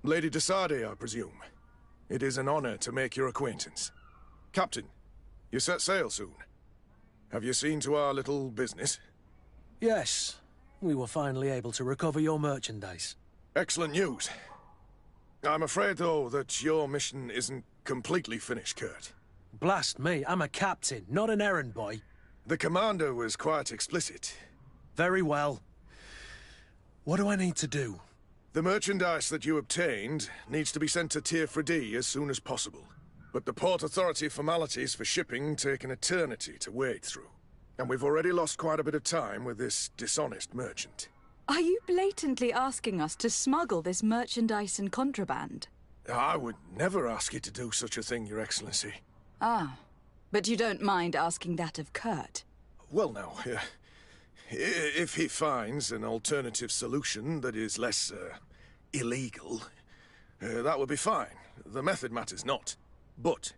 Lady Desade, I presume. It is an honor to make your acquaintance. Captain, you set sail soon. Have you seen to our little business? Yes. We were finally able to recover your merchandise. Excellent news. I'm afraid, though, that your mission isn't completely finished, Kurt. Blast me, I'm a captain, not an errand boy. The commander was quite explicit. Very well. What do I need to do? The merchandise that you obtained needs to be sent to Tier 4D as soon as possible. But the Port Authority formalities for shipping take an eternity to wade through. And we've already lost quite a bit of time with this dishonest merchant. Are you blatantly asking us to smuggle this merchandise and contraband? I would never ask you to do such a thing, Your Excellency. Ah, but you don't mind asking that of Kurt? Well, now, if he finds an alternative solution that is less, illegal, that would be fine. The method matters not. But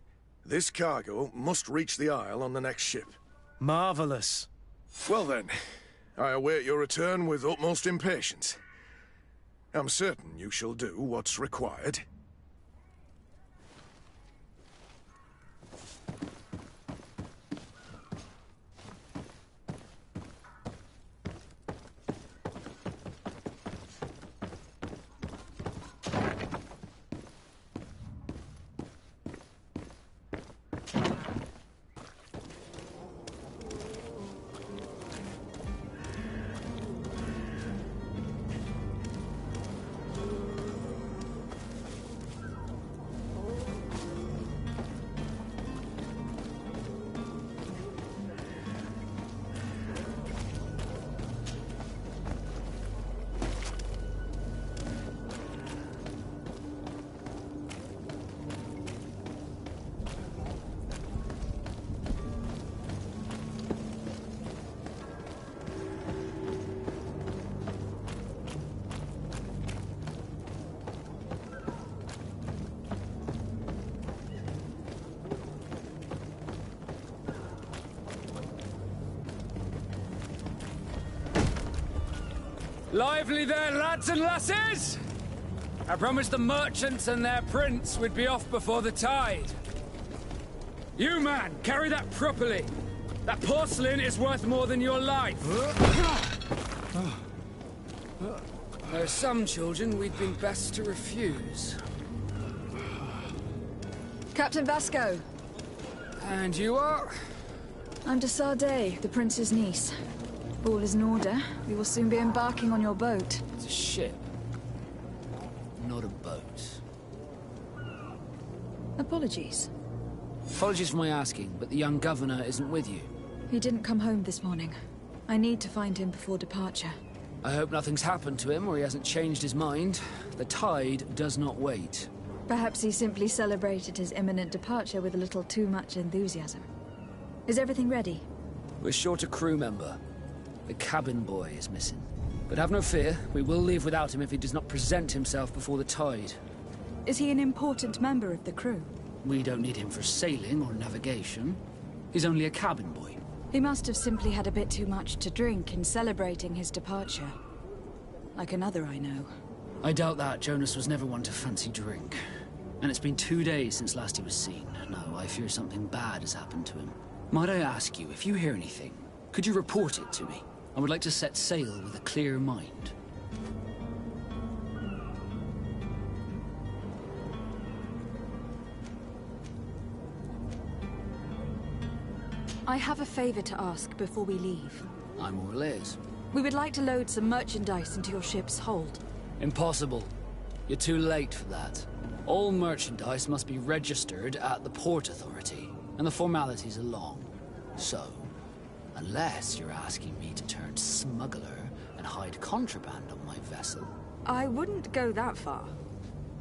this cargo must reach the Isle on the next ship. Marvelous. Well then, I await your return with utmost impatience. I'm certain you shall do what's required. Lively there, lads and lasses! I promised the merchants and their prince we'd be off before the tide. You, man, carry that properly. That porcelain is worth more than your life. There are some children we'd been best to refuse. Captain Vasco. And you are? I'm Desade, the prince's niece. All is in order. We will soon be embarking on your boat. It's a ship, not a boat. Apologies. Apologies for my asking, but the young governor isn't with you. He didn't come home this morning. I need to find him before departure. I hope nothing's happened to him or he hasn't changed his mind. The tide does not wait. Perhaps he simply celebrated his imminent departure with a little too much enthusiasm. Is everything ready? We're short a crew member. The cabin boy is missing. But have no fear, we will leave without him if he does not present himself before the tide. Is he an important member of the crew? We don't need him for sailing or navigation. He's only a cabin boy. He must have simply had a bit too much to drink in celebrating his departure. Like another I know. I doubt that. Jonas was never one to fancy drink. And it's been 2 days since last he was seen. No, I fear something bad has happened to him. Might I ask you, if you hear anything, could you report it to me? I would like to set sail with a clear mind. I have a favor to ask before we leave. I'm all ears. We would like to load some merchandise into your ship's hold. Impossible. You're too late for that. All merchandise must be registered at the Port Authority, and the formalities are long. So, unless you're asking me to turn smuggler and hide contraband on my vessel. I wouldn't go that far.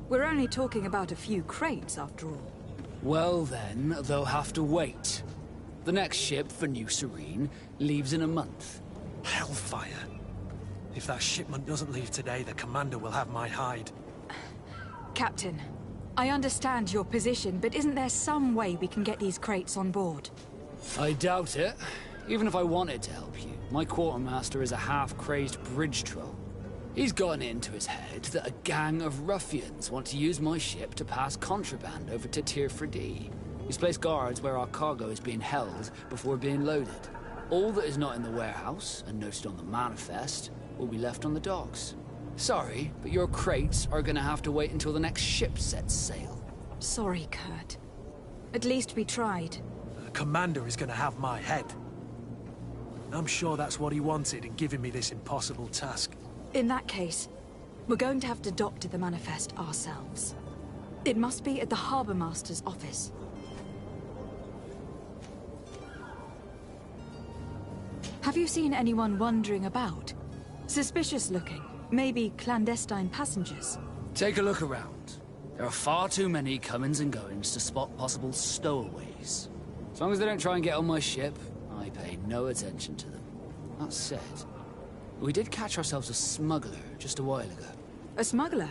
We're only talking about a few crates, after all. Well then, they'll have to wait. The next ship for New Serene leaves in a month. Hellfire. If that shipment doesn't leave today, the commander will have my hide. Captain, I understand your position, but isn't there some way we can get these crates on board? I doubt it. Even if I wanted to help you, my quartermaster is a half-crazed bridge troll. He's gotten it into his head that a gang of ruffians want to use my ship to pass contraband over to Tier 4D. He's placed guards where our cargo is being held before being loaded. All that is not in the warehouse, and noted on the manifest, will be left on the docks. Sorry, but your crates are gonna have to wait until the next ship sets sail. Sorry, Kurt. At least we tried. The commander is gonna have my head. I'm sure that's what he wanted in giving me this impossible task. In that case, we're going to have to doctor the manifest ourselves. It must be at the Harbour Master's office. Have you seen anyone wandering about? Suspicious looking. Maybe clandestine passengers. Take a look around. There are far too many comings and goings to spot possible stowaways. As long as they don't try and get on my ship, I pay no attention to them. That said, we did catch ourselves a smuggler just a while ago. A smuggler?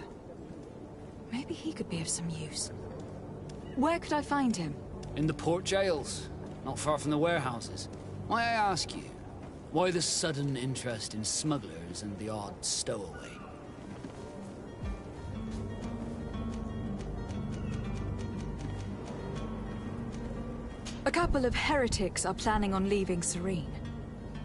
Maybe he could be of some use. Where could I find him? In the port jails, not far from the warehouses. Might I ask you, why the sudden interest in smugglers and the odd stowaway? A couple of heretics are planning on leaving Serene.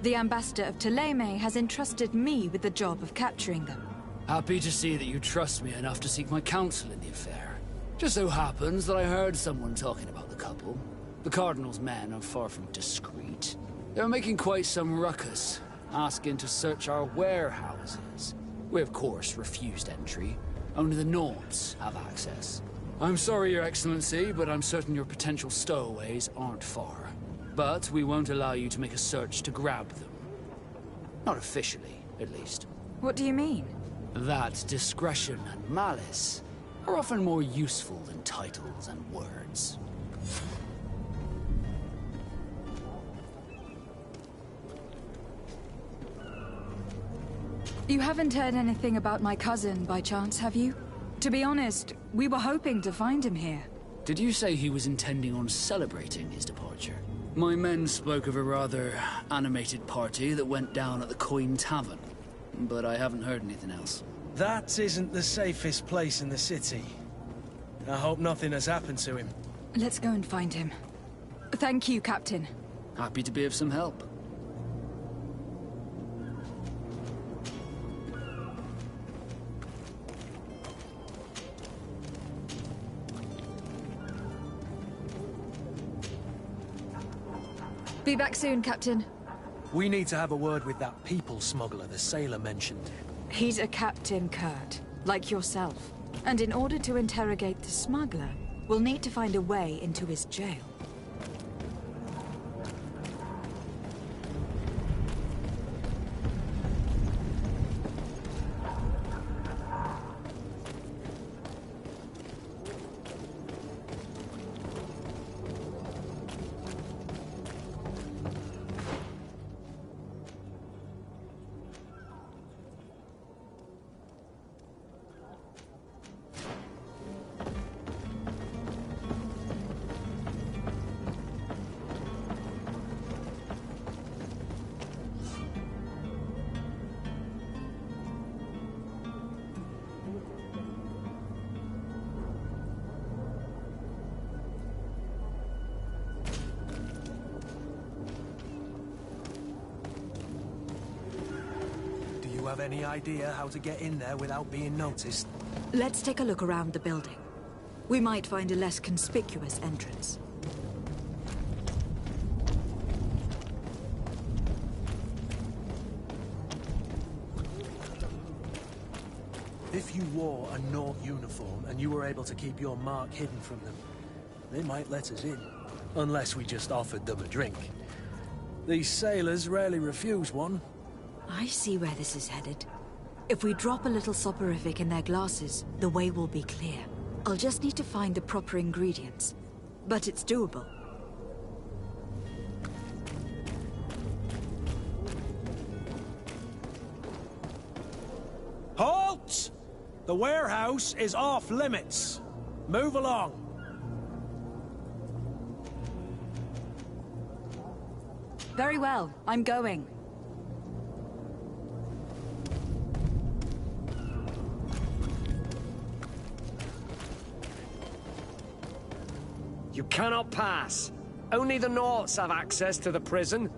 The ambassador of Ptolemy has entrusted me with the job of capturing them. Happy to see that you trust me enough to seek my counsel in the affair. Just so happens that I heard someone talking about the couple. The Cardinal's men are far from discreet. They were making quite some ruckus, asking to search our warehouses. We of course refused entry. Only the Nords have access. I'm sorry, Your Excellency, but I'm certain your potential stowaways aren't far. But we won't allow you to make a search to grab them. Not officially, at least. What do you mean? That discretion and malice are often more useful than titles and words. You haven't heard anything about my cousin by chance, have you? To be honest, we were hoping to find him here. Did you say he was intending on celebrating his departure? My men spoke of a rather animated party that went down at the Coin Tavern, but I haven't heard anything else. That isn't the safest place in the city. I hope nothing has happened to him. Let's go and find him. Thank you, Captain. Happy to be of some help. Be back soon, Captain. We need to have a word with that people smuggler the sailor mentioned. He's a captain, Kurt, like yourself. And in order to interrogate the smuggler, we'll need to find a way into his jail. Have any idea how to get in there without being noticed? Let's take a look around the building. We might find a less conspicuous entrance. If you wore a Nort uniform and you were able to keep your mark hidden from them, they might let us in. Unless we just offered them a drink. These sailors rarely refuse one. I see where this is headed. If we drop a little soporific in their glasses, the way will be clear. I'll just need to find the proper ingredients. But it's doable. Halt! The warehouse is off limits. Move along. Very well, I'm going. You cannot pass. Only the Naughts have access to the prison.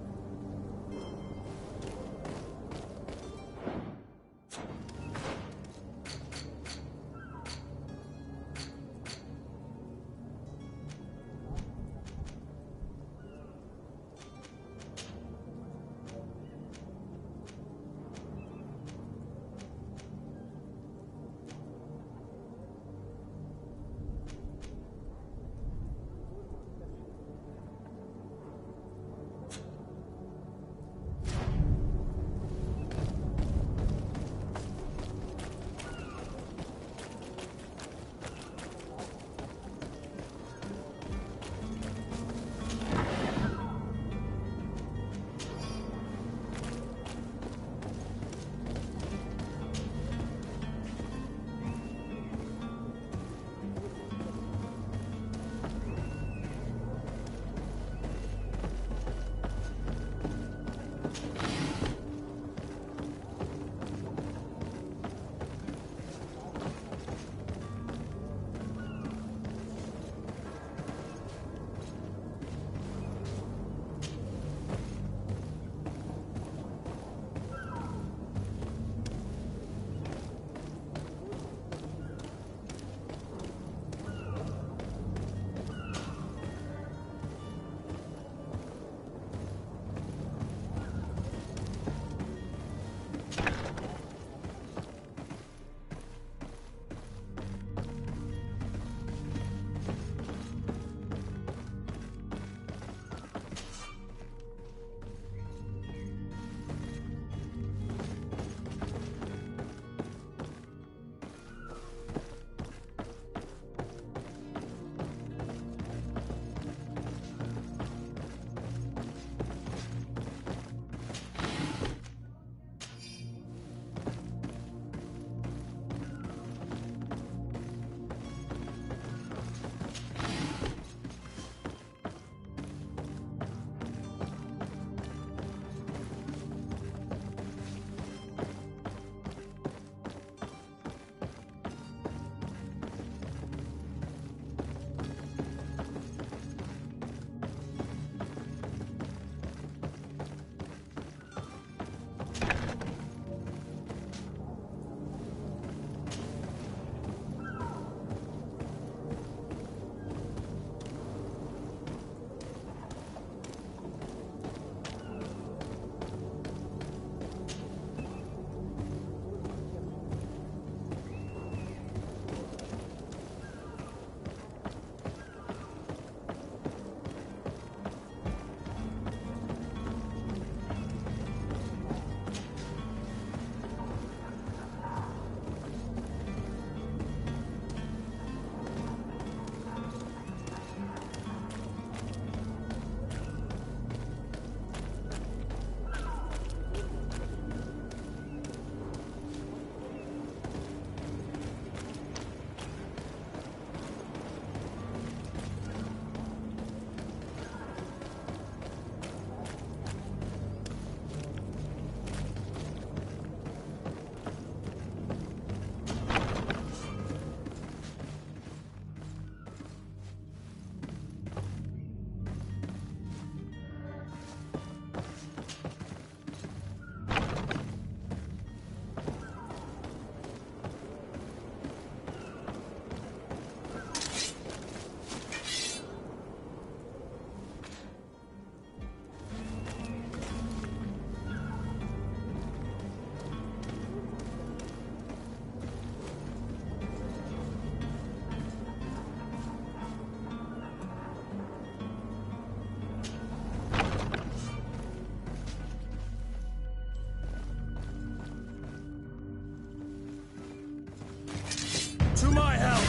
To my help!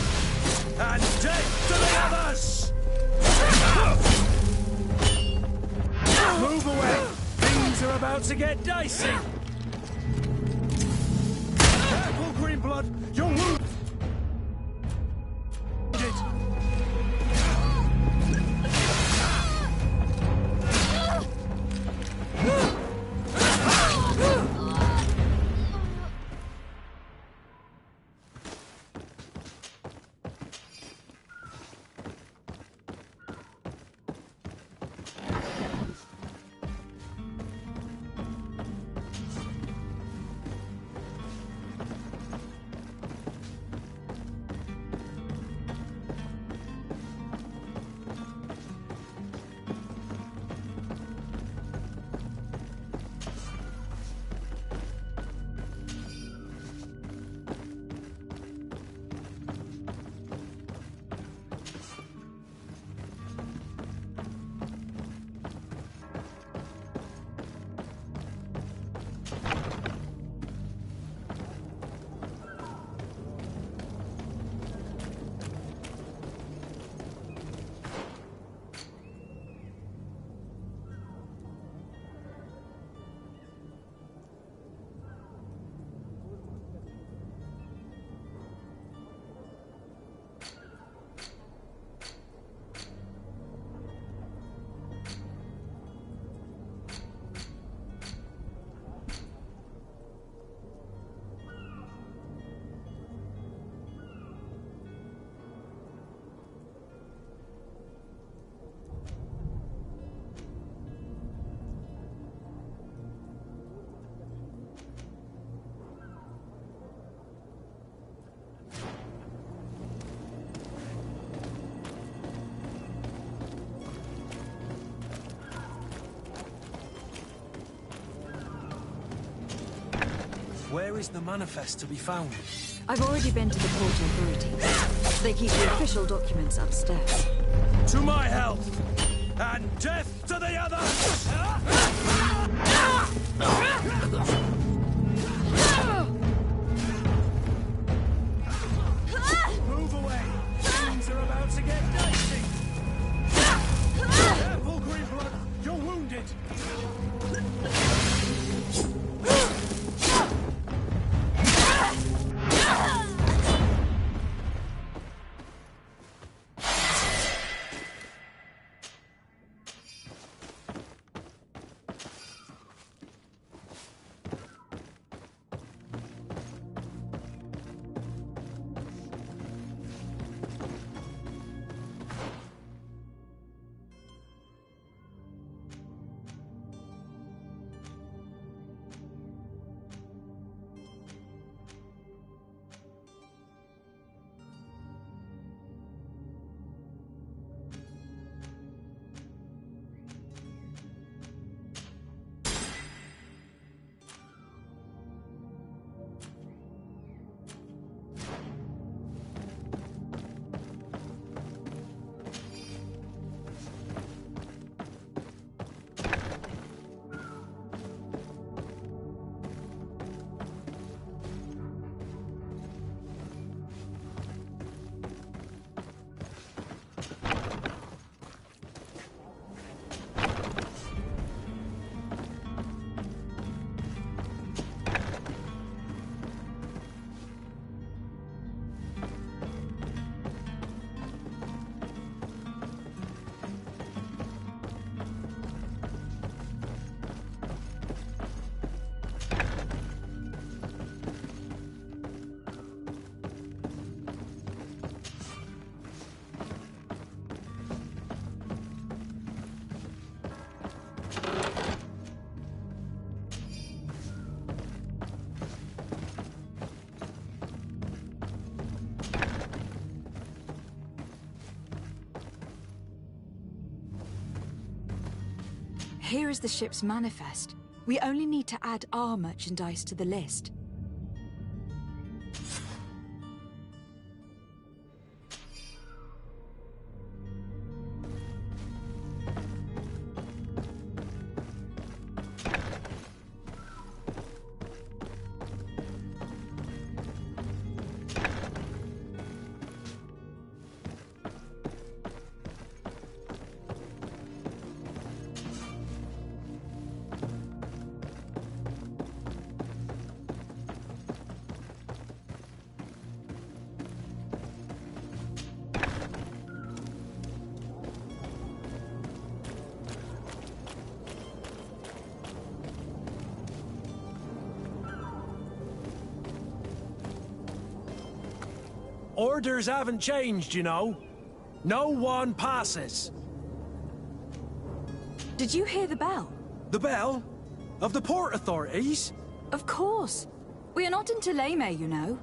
And death to the others! Move away! Things are about to get dicey! Careful, Greenblood! You're wounded! Where is the manifest to be found? I've already been to the port authorities. They keep the official documents upstairs. To my health! And death to the other! Move away! Things are about to get dicey! Careful, Greenblood! You're wounded! Here is the ship's manifest. We only need to add our merchandise to the list. Orders haven't changed, you know. No one passes. Did you hear the bell? The bell? Of the port authorities? Of course. We are not in Tuleme, you know.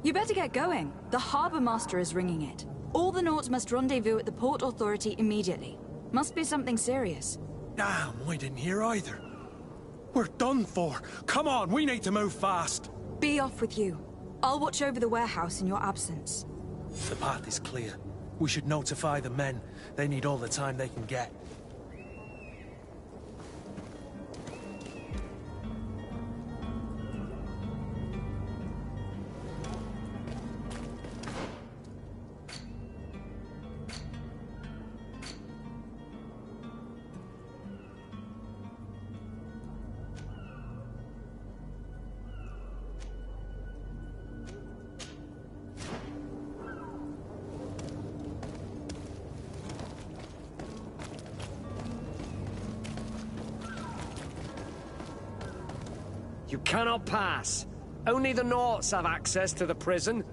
You better get going. The harbour master is ringing it. All the Nauts must rendezvous at the port authority immediately. Must be something serious. Damn, we didn't hear either. We're done for. Come on, we need to move fast. Be off with you. I'll watch over the warehouse in your absence. The path is clear. We should notify the men. They need all the time they can get. You cannot pass. Only the Nauts have access to the prison.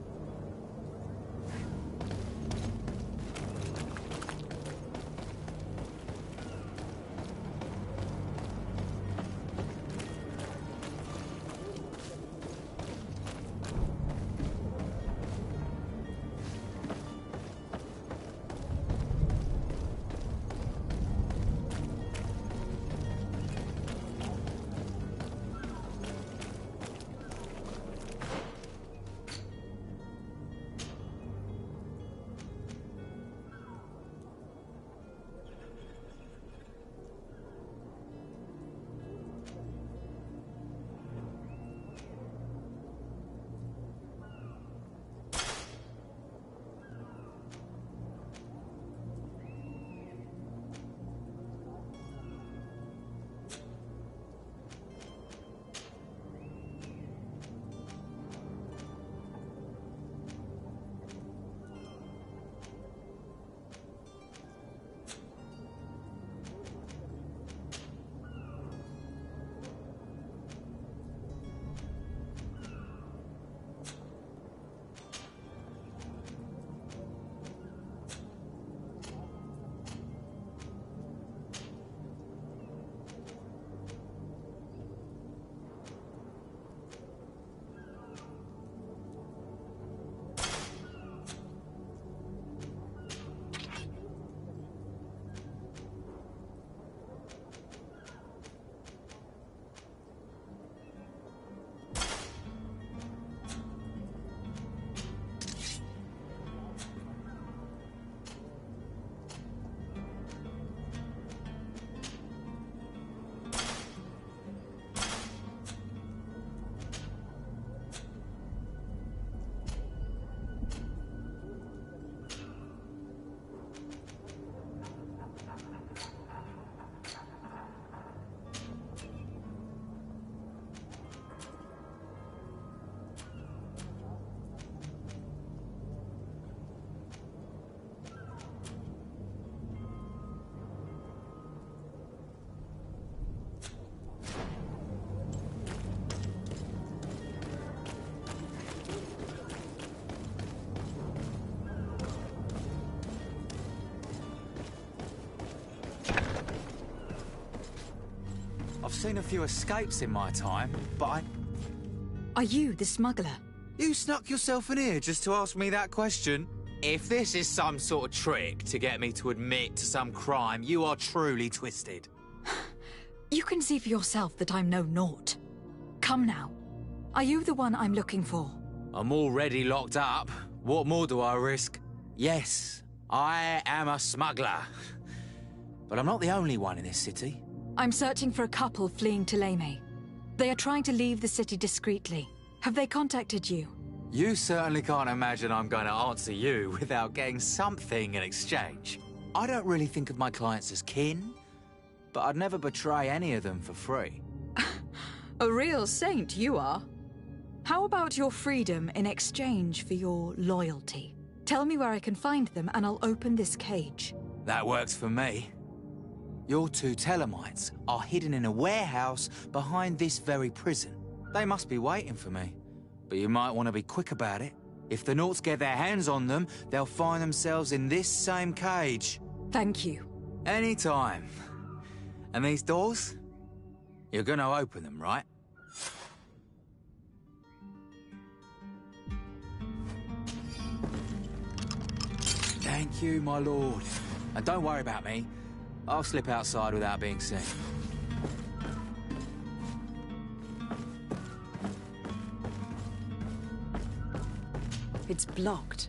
seen a few escapes in my time, but Are you the smuggler? You snuck yourself in here just to ask me that question? If this is some sort of trick to get me to admit to some crime, you are truly twisted. You can see for yourself that I'm no naught. Come now. Are you the one I'm looking for? I'm already locked up. What more do I risk? Yes, I am a smuggler. But I'm not the only one in this city. I'm searching for a couple fleeing to Lame. They are trying to leave the city discreetly. Have they contacted you? You certainly can't imagine I'm going to answer you without getting something in exchange. I don't really think of my clients as kin, but I'd never betray any of them for free. A real saint you are. How about your freedom in exchange for your loyalty? Tell me where I can find them and I'll open this cage. That works for me. Your two Telemites are hidden in a warehouse behind this very prison. They must be waiting for me. But you might want to be quick about it. If the Nauts get their hands on them, they'll find themselves in this same cage. Thank you. Anytime. And these doors? You're gonna open them, right? Thank you, my lord. And don't worry about me. I'll slip outside without being seen. It's blocked.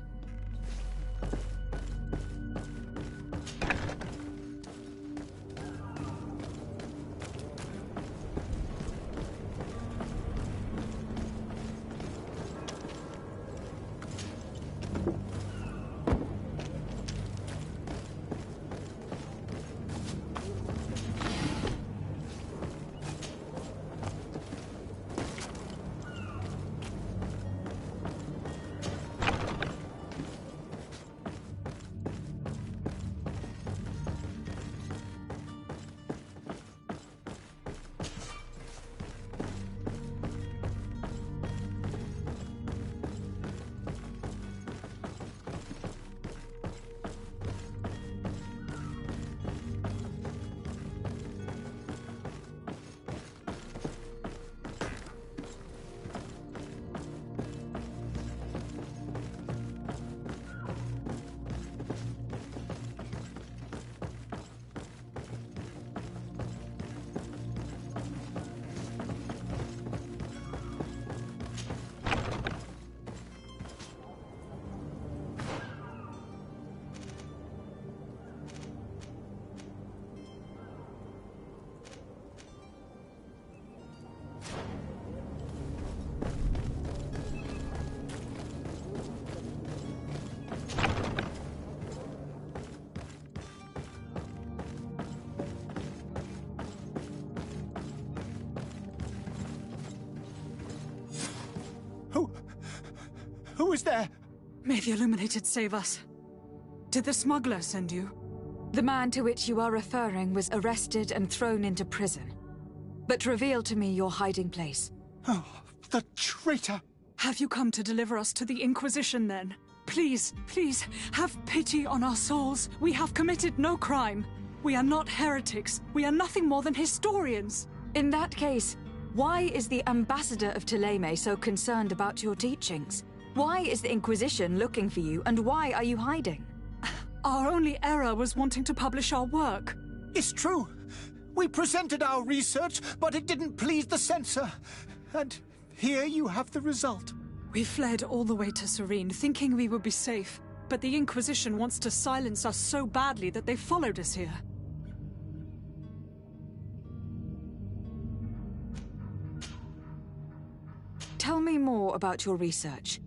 Who is there? May the Illuminated save us. Did the smuggler send you? The man to which you are referring was arrested and thrown into prison. But reveal to me your hiding place. Oh, the traitor! Have you come to deliver us to the Inquisition, then? Please, please, have pity on our souls. We have committed no crime. We are not heretics. We are nothing more than historians. In that case, why is the ambassador of Thélème so concerned about your teachings? Why is the Inquisition looking for you, and why are you hiding? Our only error was wanting to publish our work. It's true. We presented our research, but it didn't please the censor. And here you have the result. We fled all the way to Serene, thinking we would be safe. But the Inquisition wants to silence us so badly that they followed us here. Tell me more about your research.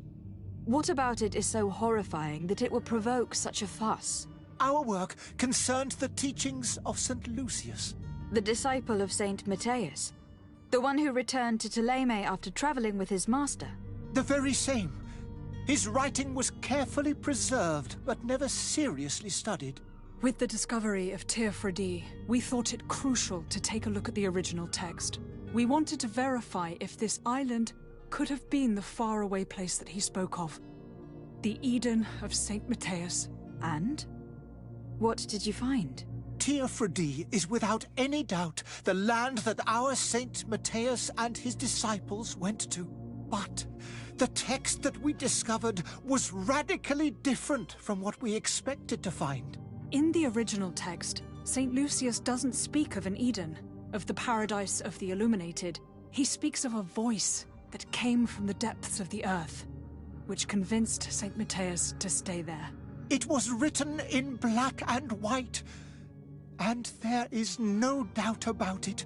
What about it is so horrifying that it would provoke such a fuss? Our work concerned the teachings of St. Lucius. The disciple of Saint Matthias? The one who returned to Thélème after traveling with his master? The very same. His writing was carefully preserved, but never seriously studied. With the discovery of Teofredi, we thought it crucial to take a look at the original text. We wanted to verify if this island could have been the faraway place that he spoke of. The Eden of Saint Matthias. And? What did you find? Tearfredi is without any doubt the land that our Saint Matthias and his disciples went to. But the text that we discovered was radically different from what we expected to find. In the original text, St. Lucius doesn't speak of an Eden, of the paradise of the illuminated. He speaks of a voice that came from the depths of the earth, which convinced St. Matthias to stay there. It was written in black and white, and there is no doubt about it.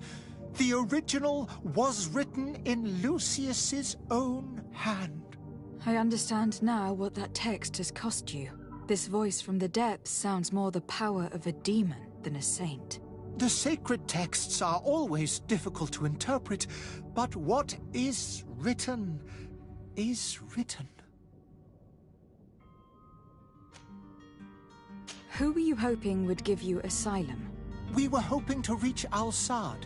The original was written in Lucius's own hand. I understand now what that text has cost you. This voice from the depths sounds more the power of a demon than a saint. The sacred texts are always difficult to interpret, but what is written is written. Who were you hoping would give you asylum? We were hoping to reach Al-Sad.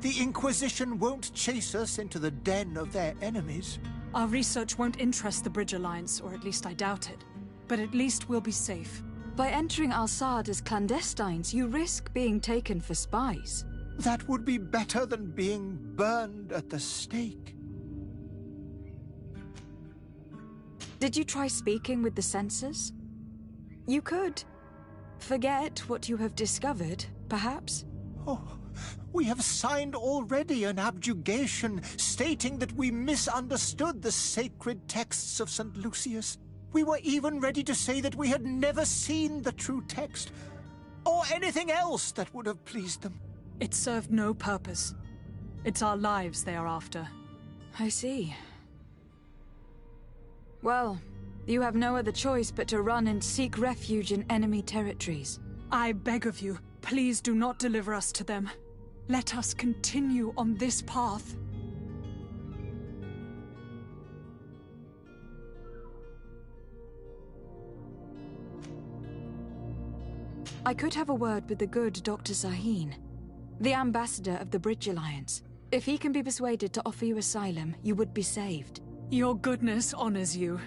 The Inquisition won't chase us into the den of their enemies. Our research won't interest the Bridge Alliance, or at least I doubt it. But at least we'll be safe. By entering Al-Sad as clandestines, you risk being taken for spies. That would be better than being burned at the stake. Did you try speaking with the censors? You could. Forget what you have discovered, perhaps? Oh, we have signed already an abjugation stating that we misunderstood the sacred texts of St. Lucius. We were even ready to say that we had never seen the true text, or anything else that would have pleased them. It served no purpose. It's our lives they are after. I see. Well, you have no other choice but to run and seek refuge in enemy territories. I beg of you, please do not deliver us to them. Let us continue on this path. I could have a word with the good Dr. Zaheen, the ambassador of the Bridge Alliance. If he can be persuaded to offer you asylum, you would be saved. Your goodness honors you.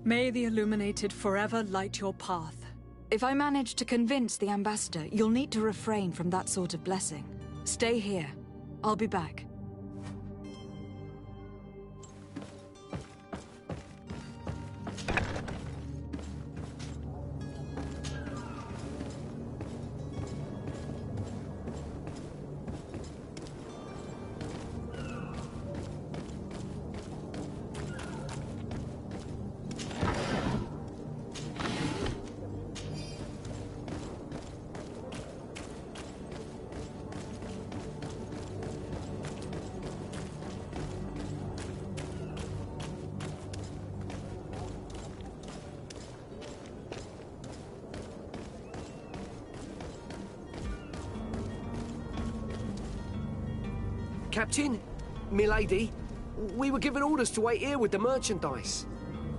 May the Illuminated forever light your path. If I manage to convince the ambassador, you'll need to refrain from that sort of blessing. Stay here. I'll be back. Captain, milady, we were given orders to wait here with the merchandise.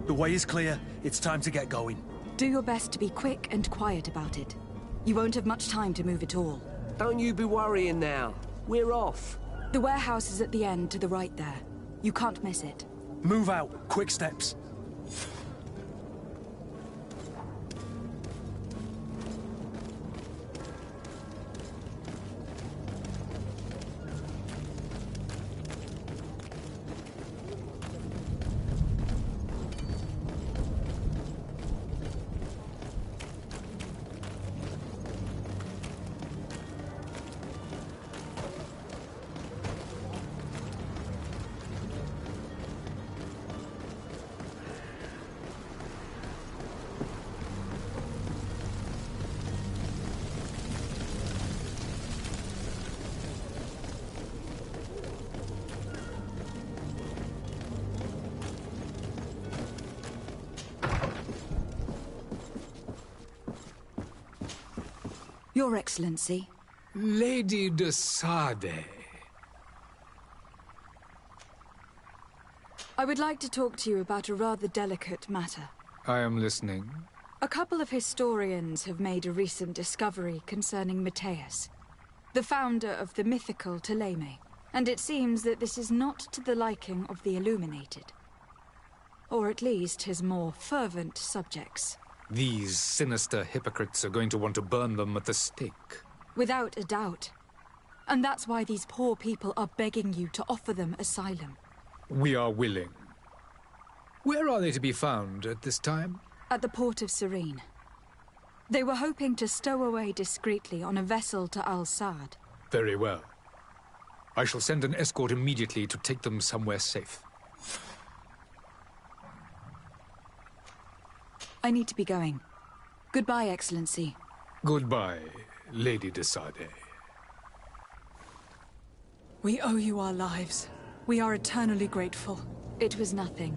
The way is clear. It's time to get going. Do your best to be quick and quiet about it. You won't have much time to move at all. Don't you be worrying now. We're off. The warehouse is at the end to the right there. You can't miss it. Move out. Quick steps. Your Excellency. Lady de Sade. I would like to talk to you about a rather delicate matter. I am listening. A couple of historians have made a recent discovery concerning Matthias, the founder of the mythical Ptolemy, and it seems that this is not to the liking of the Illuminated. Or at least his more fervent subjects. These sinister hypocrites are going to want to burn them at the stake. Without a doubt. And that's why these poor people are begging you to offer them asylum. We are willing. Where are they to be found at this time? At the port of Serene. They were hoping to stow away discreetly on a vessel to Al-Sad. Very well. I shall send an escort immediately to take them somewhere safe. I need to be going. Goodbye, Excellency. Goodbye, Lady de Sardet. We owe you our lives. We are eternally grateful. It was nothing.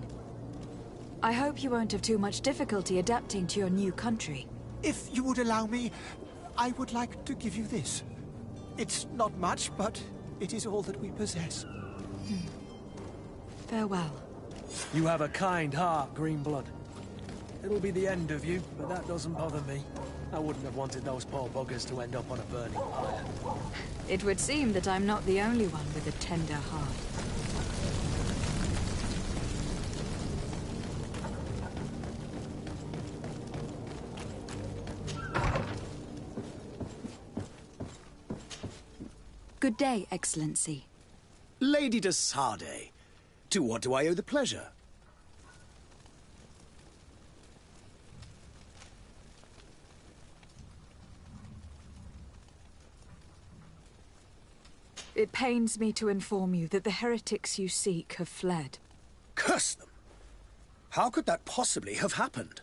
I hope you won't have too much difficulty adapting to your new country. If you would allow me, I would like to give you this. It's not much, but it is all that we possess. Farewell. You have a kind heart, Greenblood. It'll be the end of you, but that doesn't bother me. I wouldn't have wanted those poor buggers to end up on a burning pyre. It would seem that I'm not the only one with a tender heart. Good day, Excellency. Lady de Sardet, to what do I owe the pleasure? It pains me to inform you that the heretics you seek have fled. Curse them! How could that possibly have happened?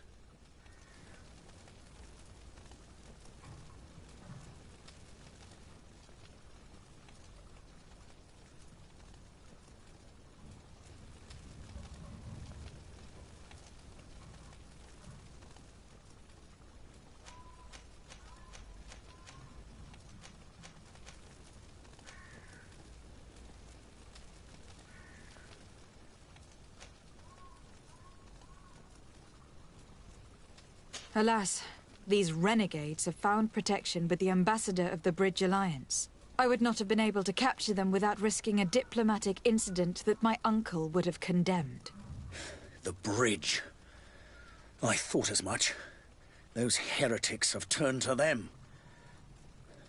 Alas, these renegades have found protection with the ambassador of the Bridge Alliance. I would not have been able to capture them without risking a diplomatic incident that my uncle would have condemned. The bridge. I thought as much. Those heretics have turned to them.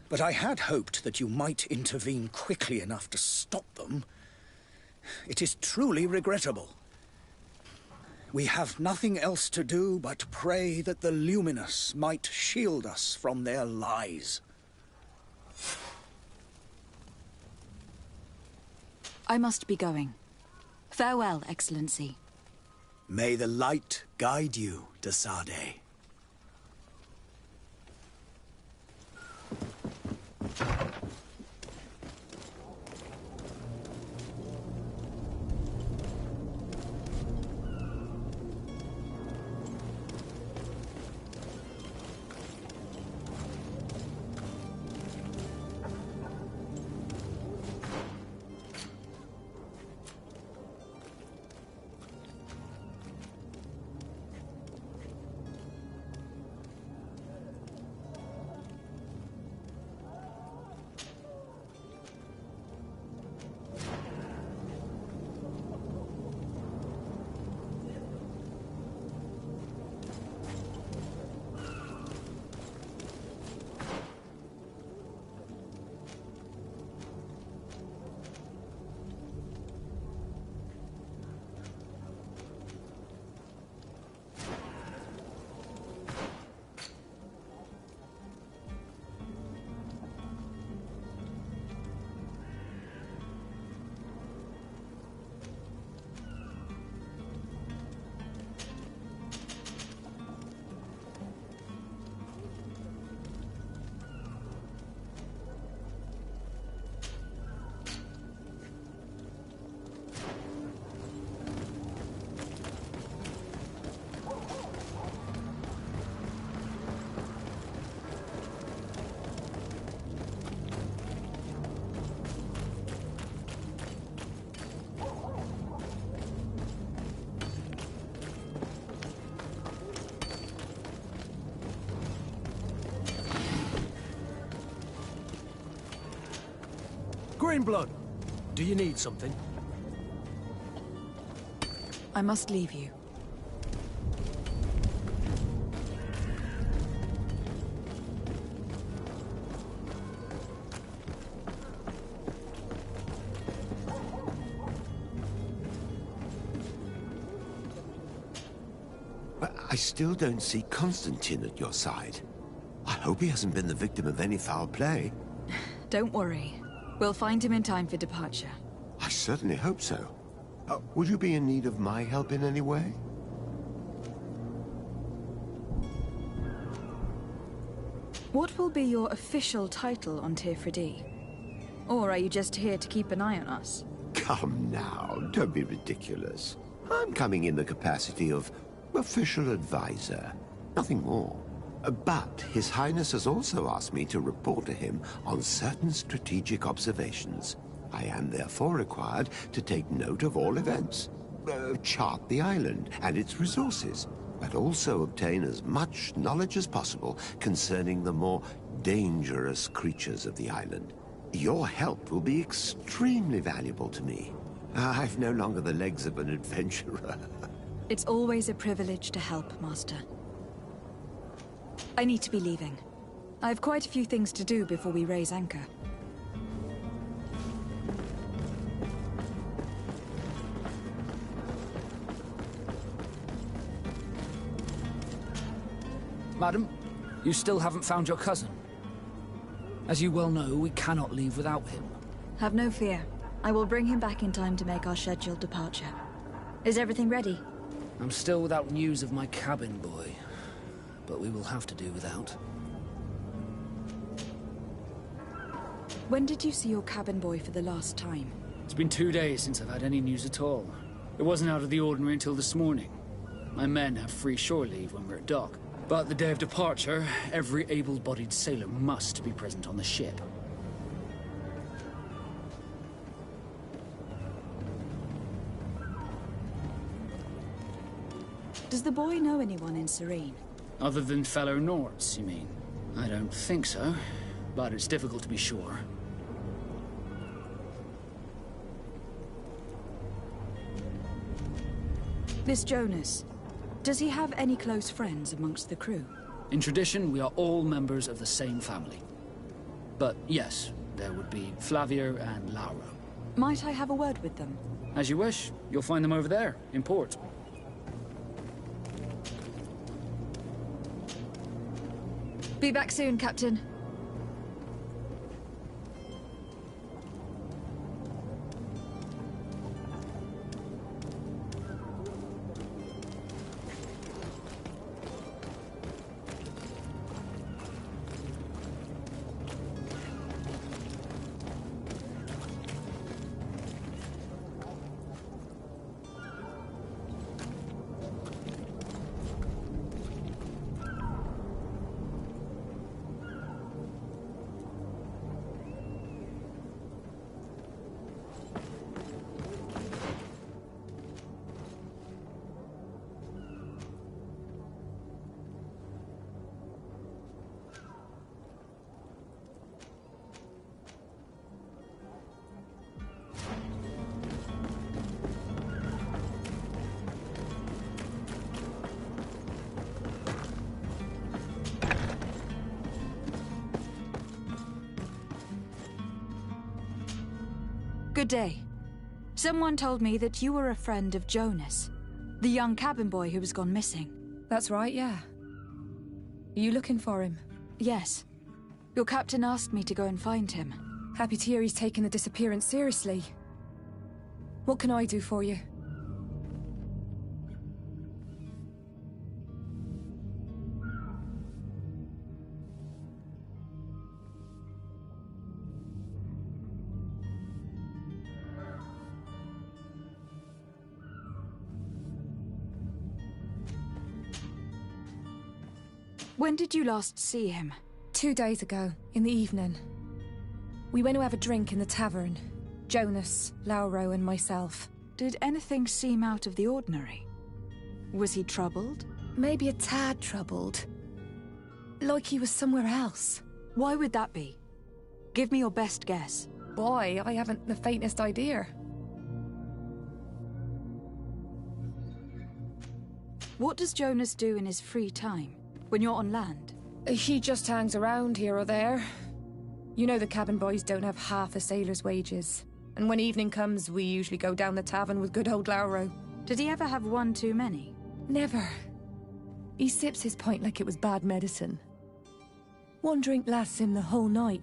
But I had hoped that you might intervene quickly enough to stop them. It is truly regrettable. We have nothing else to do but pray that the Luminous might shield us from their lies. I must be going. Farewell, Excellency. May the light guide you, de Sardet. Greenblood, do you need something? I must leave you. I still don't see Constantine at your side. I hope he hasn't been the victim of any foul play. Don't worry. We'll find him in time for departure. I certainly hope so. Would you be in need of my help in any way? What will be your official title on Tifredi? Or are you just here to keep an eye on us? Come now, don't be ridiculous. I'm coming in the capacity of official advisor, nothing more. But His Highness has also asked me to report to him on certain strategic observations. I am therefore required to take note of all events, chart the island and its resources, but also obtain as much knowledge as possible concerning the more dangerous creatures of the island. Your help will be extremely valuable to me. I've no longer the legs of an adventurer. It's always a privilege to help, Master. I need to be leaving. I have quite a few things to do before we raise anchor. Madam, you still haven't found your cousin. As you well know, we cannot leave without him. Have no fear. I will bring him back in time to make our scheduled departure. Is everything ready? I'm still without news of my cabin boy, but we will have to do without. When did you see your cabin boy for the last time? It's been 2 days since I've had any news at all. It wasn't out of the ordinary until this morning. My men have free shore leave when we're at dock. But the day of departure, every able-bodied sailor must be present on the ship. Does the boy know anyone in Serene? Other than fellow Nords, you mean? I don't think so, but it's difficult to be sure. This Jonas, does he have any close friends amongst the crew? In tradition, we are all members of the same family. But yes, there would be Flavia and Laura. Might I have a word with them? As you wish. You'll find them over there, in port. Be back soon, Captain. Good day. Someone told me that you were a friend of Jonas, the young cabin boy who was gone missing. That's right, yeah. Are you looking for him? Yes. Your captain asked me to go and find him. Happy to hear he's taken the disappearance seriously. What can I do for you? When did you last see him? 2 days ago, in the evening. We went to have a drink in the tavern. Jonas, Lauro and myself. Did anything seem out of the ordinary? Was he troubled? Maybe a tad troubled. Like he was somewhere else. Why would that be? Give me your best guess. Boy, I haven't the faintest idea. What does Jonas do in his free time? When you're on land? He just hangs around here or there. You know the cabin boys don't have half a sailor's wages. And when evening comes, we usually go down the tavern with good old Lauro. Did he ever have one too many? Never. He sips his pint like it was bad medicine. One drink lasts him the whole night.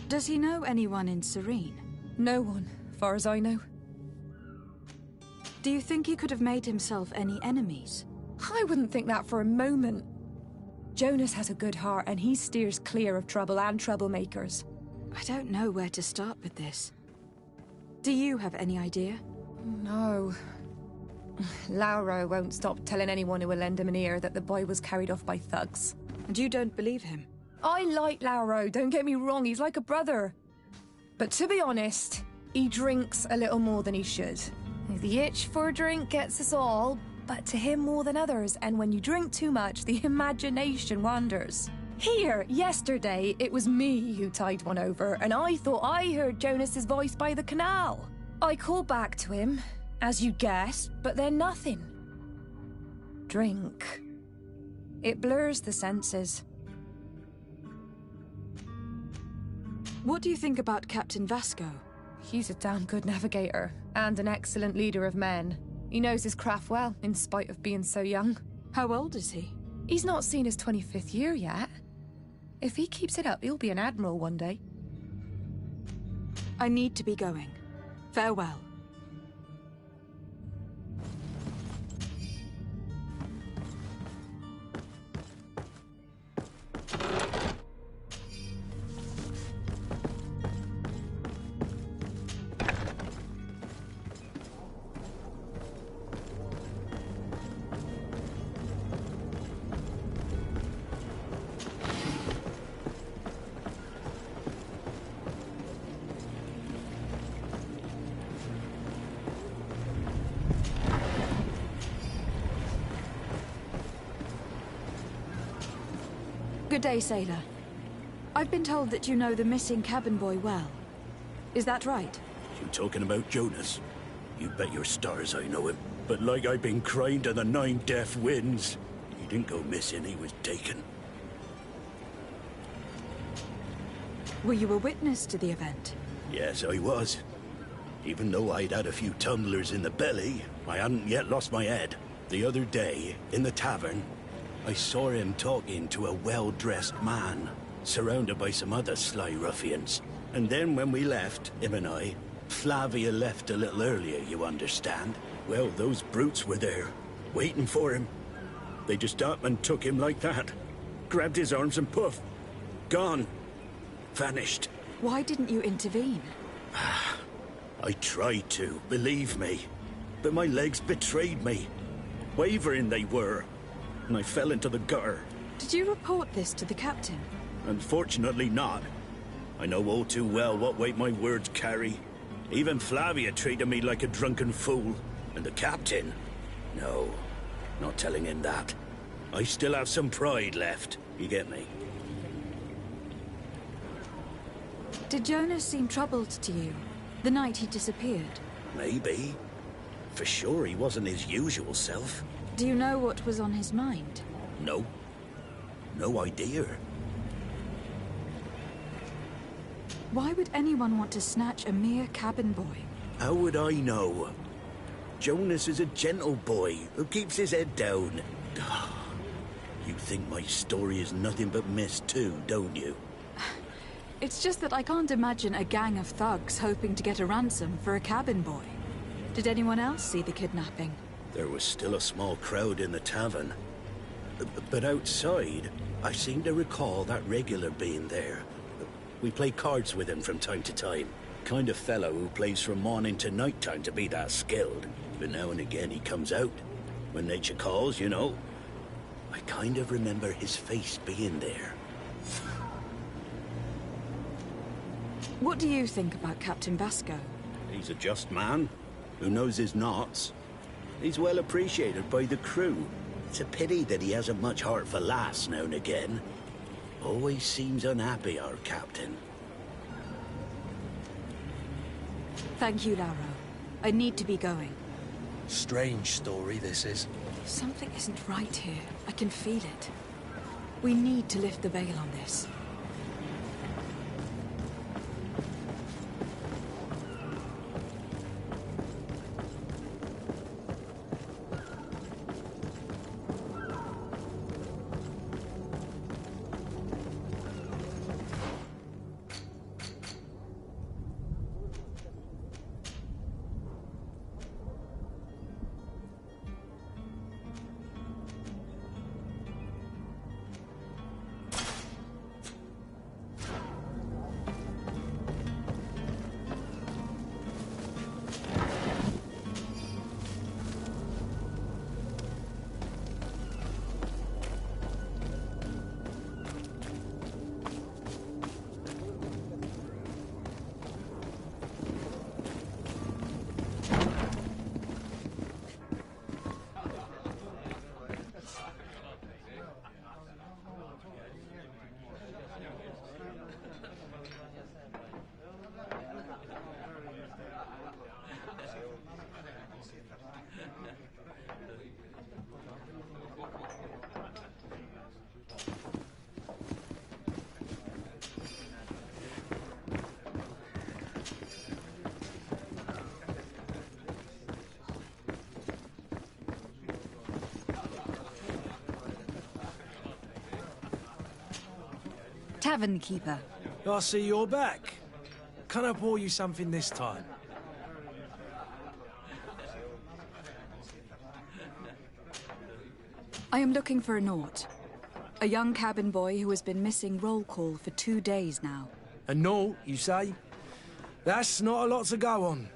Does he know anyone in Serene? No one, far as I know. Do you think he could have made himself any enemies? I wouldn't think that for a moment. Jonas has a good heart and he steers clear of trouble and troublemakers. I don't know where to start with this. Do you have any idea? No. Lauro won't stop telling anyone who will lend him an ear that the boy was carried off by thugs. And you don't believe him? I like Lauro, don't get me wrong, he's like a brother. But to be honest, he drinks a little more than he should. The itch for a drink gets us all, but to him more than others, and when you drink too much, the imagination wanders. Here, yesterday, it was me who tied one over, and I thought I heard Jonas's voice by the canal. I called back to him, as you guessed, but then nothing. Drink. It blurs the senses. What do you think about Captain Vasco? He's a damn good navigator, and an excellent leader of men. He knows his craft well, in spite of being so young. How old is he? He's not seen his 25th year yet. If he keeps it up, he'll be an admiral one day. I need to be going. Farewell. Good day, sailor. I've been told that you know the missing cabin boy well. Is that right? You talking about Jonas? You bet your stars I know him. But like I've been crying to the 9 deaf winds, he didn't go missing, he was taken. Were you a witness to the event? Yes, I was. Even though I'd had a few tumblers in the belly, I hadn't yet lost my head. The other day, in the tavern, I saw him talking to a well-dressed man, surrounded by some other sly ruffians. And then when we left, him and I, Flavia left a little earlier, you understand. Well, those brutes were there, waiting for him. They just up and took him like that. Grabbed his arms and poof, gone. Vanished. Why didn't you intervene? I tried to, believe me. But my legs betrayed me. Wavering they were. And I fell into the gutter. Did you report this to the captain? Unfortunately not. I know all too well what weight my words carry. Even Flavia treated me like a drunken fool. And the captain? No, not telling him that. I still have some pride left, you get me? Did Jonas seem troubled to you, the night he disappeared? Maybe. For sure he wasn't his usual self. Do you know what was on his mind? No. No idea. Why would anyone want to snatch a mere cabin boy? How would I know? Jonas is a gentle boy who keeps his head down. You think my story is nothing but mist too, don't you? It's just that I can't imagine a gang of thugs hoping to get a ransom for a cabin boy. Did anyone else see the kidnapping? There was still a small crowd in the tavern. But outside, I seem to recall that regular being there. We play cards with him from time to time. Kind of fellow who plays from morning to night time to be that skilled. But now and again he comes out. When nature calls, you know. I kind of remember his face being there. What do you think about Captain Vasco? He's a just man who knows his knots. He's well appreciated by the crew. It's a pity that he hasn't much heart for lass now and again. Always seems unhappy, our captain. Thank you, Lauro. I need to be going. Strange story, this is. Something isn't right here. I can feel it. We need to lift the veil on this. Tavern keeper. I see you're back. Can I pour you something this time? I am looking for a Naut. A young cabin boy who has been missing roll call for 2 days now. A Naut, you say? That's not a lot to go on.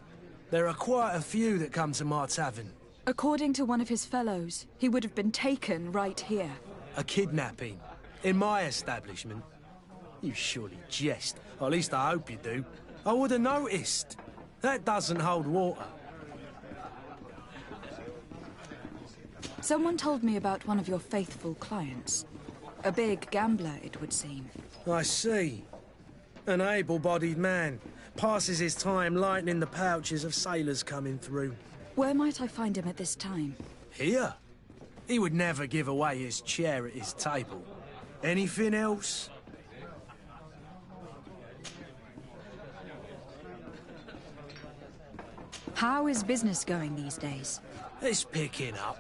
There are quite a few that come to my tavern. According to one of his fellows, he would have been taken right here. A kidnapping? In my establishment? You surely jest. Or at least I hope you do. I would have noticed. That doesn't hold water. Someone told me about one of your faithful clients. A big gambler, it would seem. I see. An able-bodied man. Passes his time lightening the pouches of sailors coming through. Where might I find him at this time? Here? He would never give away his chair at his table. Anything else? How is business going these days? It's picking up.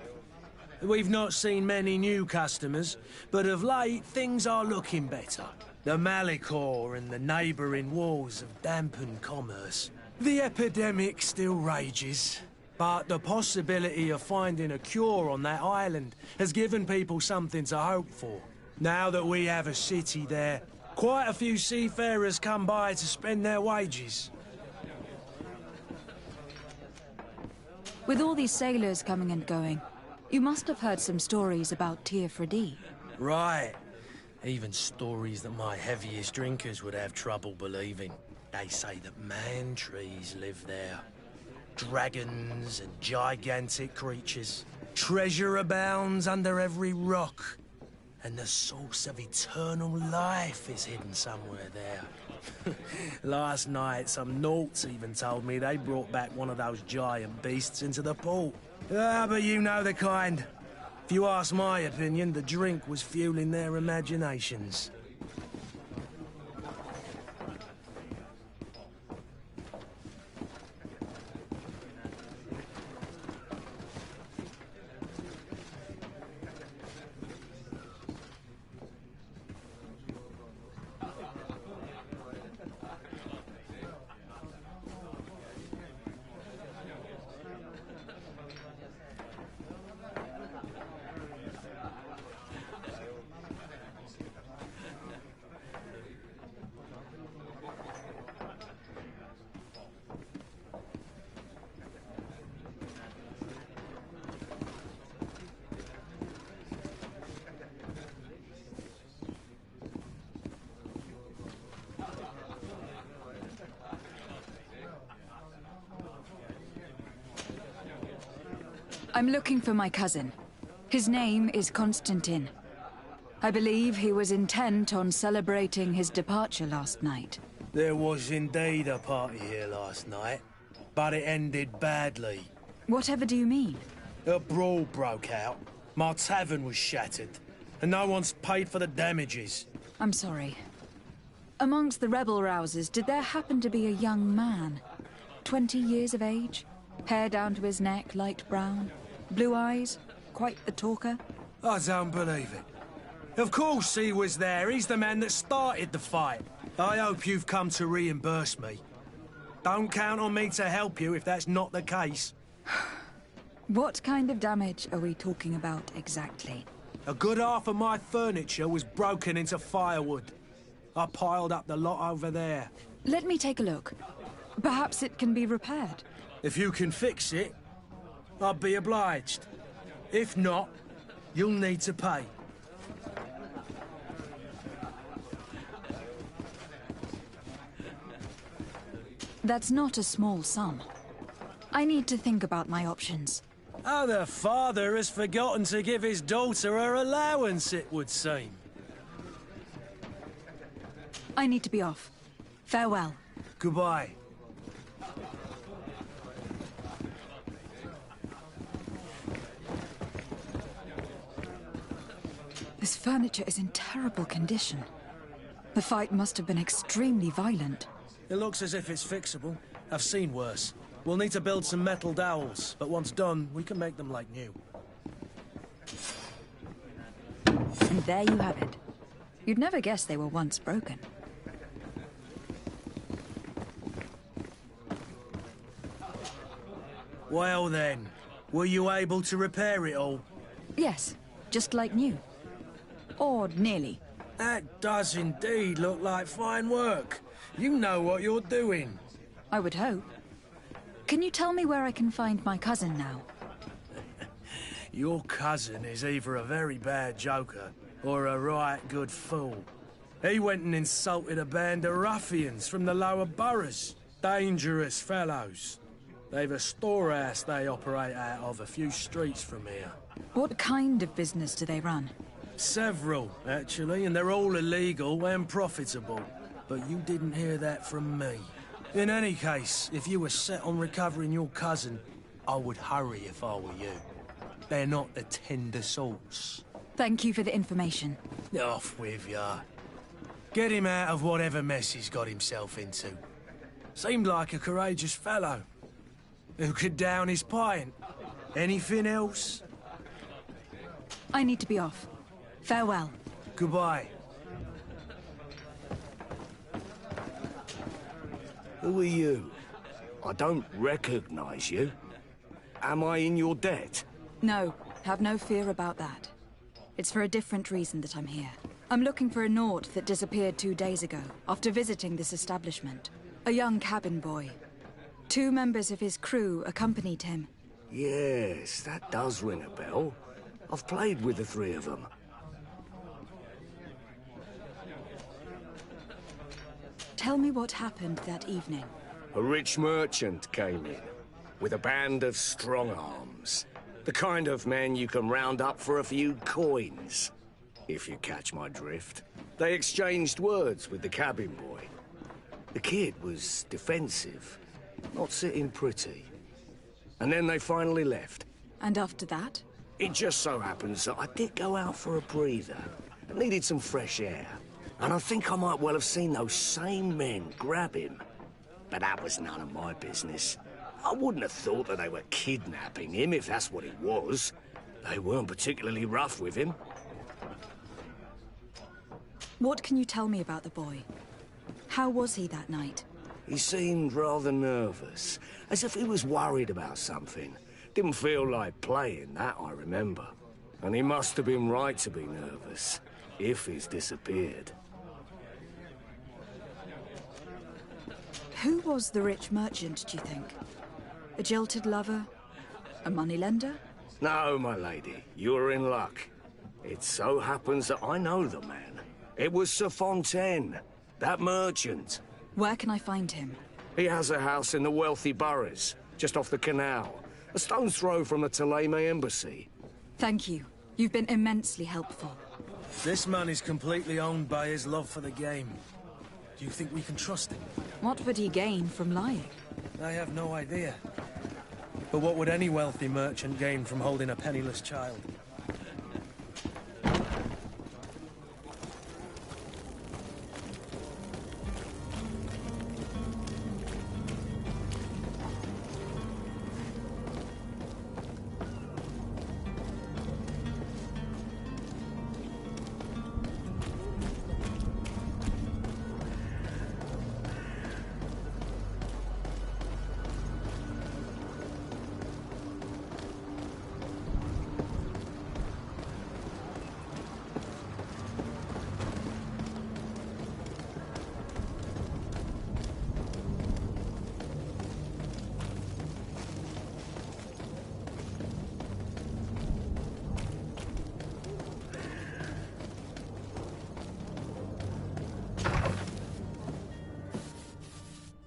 We've not seen many new customers, but of late things are looking better. The Malicor and the neighbouring wars have dampened commerce. The epidemic still rages, but the possibility of finding a cure on that island has given people something to hope for. Now that we have a city there, quite a few seafarers come by to spend their wages. With all these sailors coming and going, you must have heard some stories about Teofredi. Right. Even stories that my heaviest drinkers would have trouble believing. They say that man-trees live there. Dragons and gigantic creatures. Treasure abounds under every rock. And the source of eternal life is hidden somewhere there. Last night, some Nauts even told me they brought back one of those giant beasts into the port. Ah, but you know the kind. If you ask my opinion, the drink was fueling their imaginations. I'm looking for my cousin. His name is Constantine. I believe he was intent on celebrating his departure last night. There was indeed a party here last night, but it ended badly. Whatever do you mean? A brawl broke out. My tavern was shattered, and no one's paid for the damages. I'm sorry. Amongst the rebel rousers, did there happen to be a young man? 20 years of age? Hair down to his neck, light brown? Blue eyes? Quite the talker? I don't believe it. Of course he was there. He's the man that started the fight. I hope you've come to reimburse me. Don't count on me to help you if that's not the case. What kind of damage are we talking about exactly? A good half of my furniture was broken into firewood. I piled up the lot over there. Let me take a look. Perhaps it can be repaired. If you can fix it, I'll be obliged. If not, you'll need to pay. That's not a small sum. I need to think about my options. Oh, the father has forgotten to give his daughter her allowance, it would seem. I need to be off. Farewell. Goodbye. This furniture is in terrible condition. The fight must have been extremely violent. It looks as if it's fixable. I've seen worse. We'll need to build some metal dowels, but once done, we can make them like new. And there you have it. You'd never guess they were once broken. Well then, were you able to repair it all? Yes, just like new. Or nearly. That does indeed look like fine work. You know what you're doing. I would hope. Can you tell me where I can find my cousin now? Your cousin is either a very bad joker or a right good fool. He went and insulted a band of ruffians from the lower boroughs. Dangerous fellows. They've a storehouse they operate out of a few streets from here. What kind of business do they run? Several, actually, and they're all illegal and profitable. But you didn't hear that from me. In any case, if you were set on recovering your cousin, I would hurry if I were you. They're not the tender sorts. Thank you for the information. Off with ya. Get him out of whatever mess he's got himself into. Seemed like a courageous fellow. Who could down his pint. Anything else? I need to be off. Farewell. Goodbye. Who are you? I don't recognize you. Am I in your debt? No, have no fear about that. It's for a different reason that I'm here. I'm looking for a Naut that disappeared 2 days ago, after visiting this establishment. A young cabin boy. 2 members of his crew accompanied him. Yes, that does ring a bell. I've played with the 3 of them. Tell me what happened that evening. A rich merchant came in, with a band of strong-arms. The kind of men you can round up for a few coins, if you catch my drift. They exchanged words with the cabin boy. The kid was defensive, not sitting pretty. And then they finally left. And after that? It just so happens that I did go out for a breather. I needed some fresh air. And I think I might well have seen those same men grab him. But that was none of my business. I wouldn't have thought that they were kidnapping him, if that's what it was. They weren't particularly rough with him. What can you tell me about the boy? How was he that night? He seemed rather nervous, as if he was worried about something. Didn't feel like playing, that I remember. And he must have been right to be nervous, if he's disappeared. Who was the rich merchant, do you think? A jilted lover? A moneylender? No, my lady, you're in luck. It so happens that I know the man. It was Sir Fontaine, that merchant. Where can I find him? He has a house in the wealthy boroughs, just off the canal. A stone's throw from the Theleme embassy. Thank you. You've been immensely helpful. This man is completely owned by his love for the game. Do you think we can trust him? What would he gain from lying? I have no idea. But what would any wealthy merchant gain from holding a penniless child?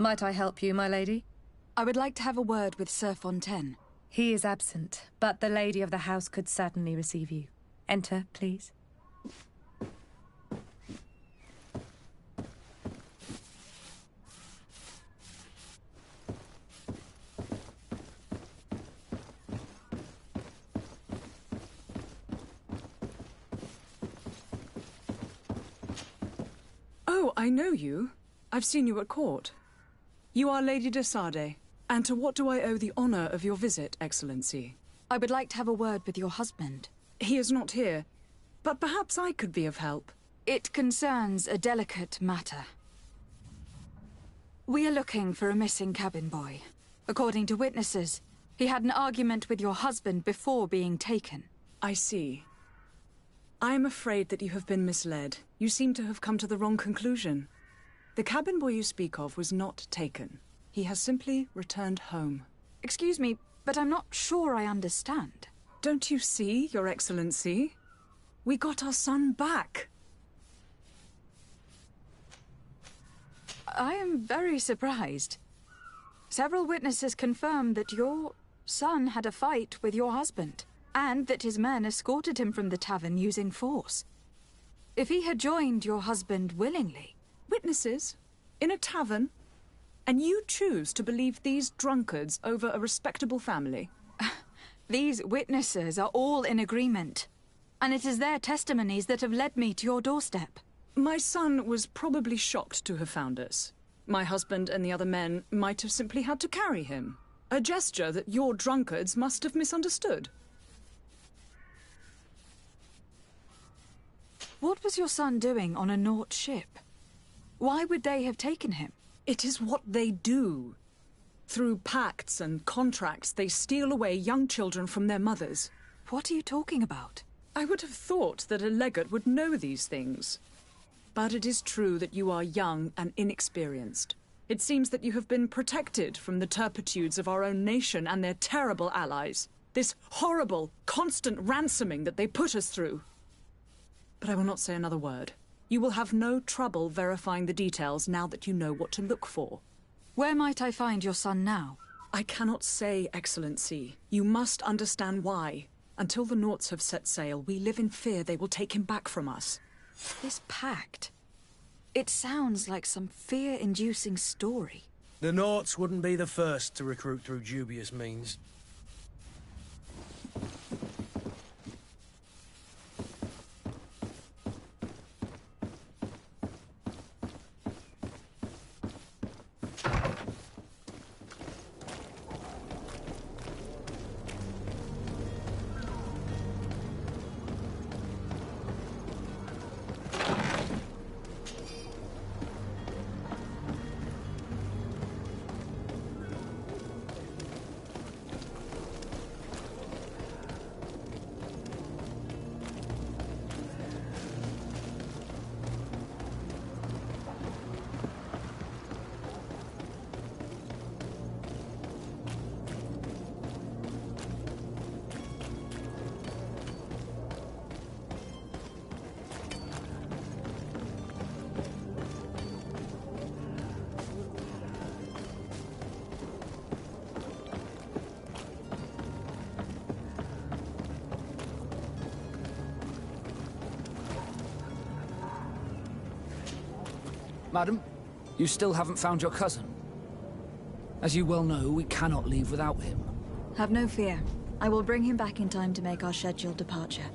Might I help you, my lady? I would like to have a word with Sir Fontaine. He is absent, but the lady of the house could certainly receive you. Enter, please. Oh, I know you. I've seen you at court. You are Lady de Sade. And to what do I owe the honor of your visit, Excellency? I would like to have a word with your husband. He is not here, but perhaps I could be of help. It concerns a delicate matter. We are looking for a missing cabin boy. According to witnesses, he had an argument with your husband before being taken. I see. I am afraid that you have been misled. You seem to have come to the wrong conclusion. The cabin boy you speak of was not taken. He has simply returned home. Excuse me, but I'm not sure I understand. Don't you see, Your Excellency? We got our son back. I am very surprised. Several witnesses confirmed that your son had a fight with your husband, and that his men escorted him from the tavern using force. If he had joined your husband willingly... Witnesses? In a tavern? And you choose to believe these drunkards over a respectable family? These witnesses are all in agreement, and it is their testimonies that have led me to your doorstep. My son was probably shocked to have found us. My husband and the other men might have simply had to carry him. A gesture that your drunkards must have misunderstood. What was your son doing on a Naut ship? Why would they have taken him? It is what they do. Through pacts and contracts, they steal away young children from their mothers. What are you talking about? I would have thought that a legate would know these things. But it is true that you are young and inexperienced. It seems that you have been protected from the turpitudes of our own nation and their terrible allies. This horrible, constant ransoming that they put us through. But I will not say another word. You will have no trouble verifying the details now that you know what to look for. Where might I find your son now? I cannot say, Excellency. You must understand why. Until the Nauts have set sail, we live in fear they will take him back from us. This pact... It sounds like some fear-inducing story. The Nauts wouldn't be the first to recruit through dubious means. Madam, you still haven't found your cousin. As you well know, we cannot leave without him. Have no fear. I will bring him back in time to make our scheduled departure.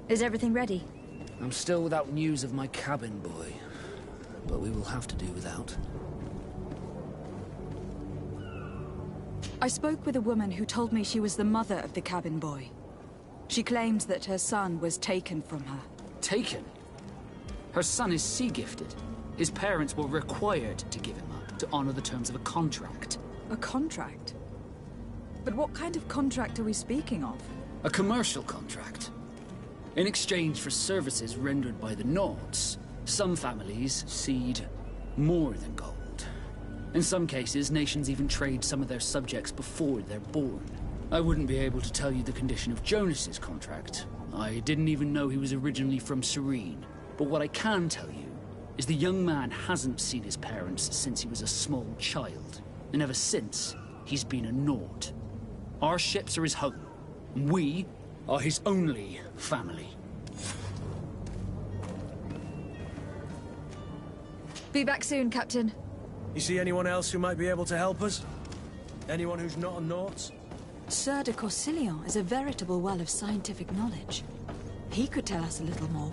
Is everything ready? I'm still without news of my cabin boy, but we will have to do without. I spoke with a woman who told me she was the mother of the cabin boy. She claims that her son was taken from her. Taken? Her son is sea-gifted. His parents were required to give him up to honor the terms of a contract. A contract? But what kind of contract are we speaking of? A commercial contract. In exchange for services rendered by the Nauts, some families cede more than gold. In some cases, nations even trade some of their subjects before they're born. I wouldn't be able to tell you the condition of Jonas's contract. I didn't even know he was originally from Serene. But what I can tell you is the young man hasn't seen his parents since he was a small child. And ever since, he's been a Naut. Our ships are his home. And we are his only family. Be back soon, Captain. You see anyone else who might be able to help us? Anyone who's not a Naut? Sir de Corsillon is a veritable well of scientific knowledge. He could tell us a little more.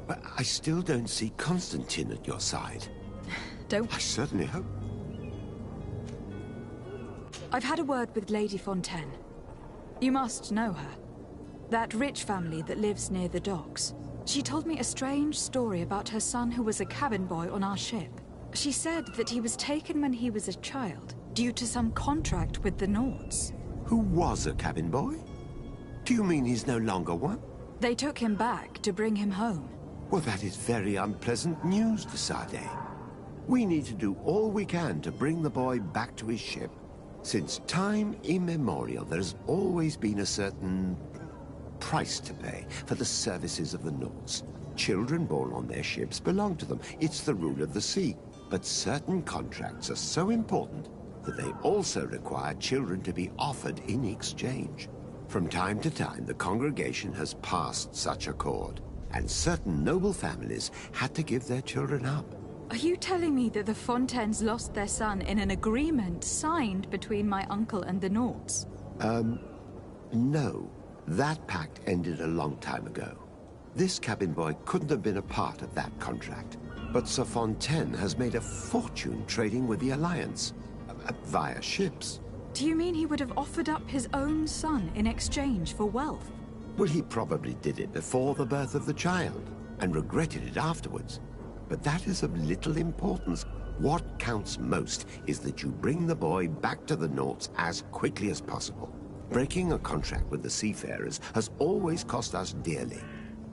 But I still don't see Constantine at your side. Don't... I certainly hope. I've had a word with Lady Fontaine. You must know her. That rich family that lives near the docks. She told me a strange story about her son who was a cabin boy on our ship. She said that he was taken when he was a child, due to some contract with the Nords. Who was a cabin boy? Do you mean he's no longer one? They took him back to bring him home. Well, that is very unpleasant news, Desade. We need to do all we can to bring the boy back to his ship. Since time immemorial, there has always been a certain price to pay for the services of the Nords. Children born on their ships belong to them. It's the rule of the sea. But certain contracts are so important that they also require children to be offered in exchange. From time to time, the congregation has passed such accord, and certain noble families had to give their children up. Are you telling me that the Fontaines lost their son in an agreement signed between my uncle and the Nords? No. That pact ended a long time ago. This cabin boy couldn't have been a part of that contract. But Sir Fontaine has made a fortune trading with the Alliance, via ships. Do you mean he would have offered up his own son in exchange for wealth? Well, he probably did it before the birth of the child, and regretted it afterwards. But that is of little importance. What counts most is that you bring the boy back to the Nords as quickly as possible. Breaking a contract with the seafarers has always cost us dearly.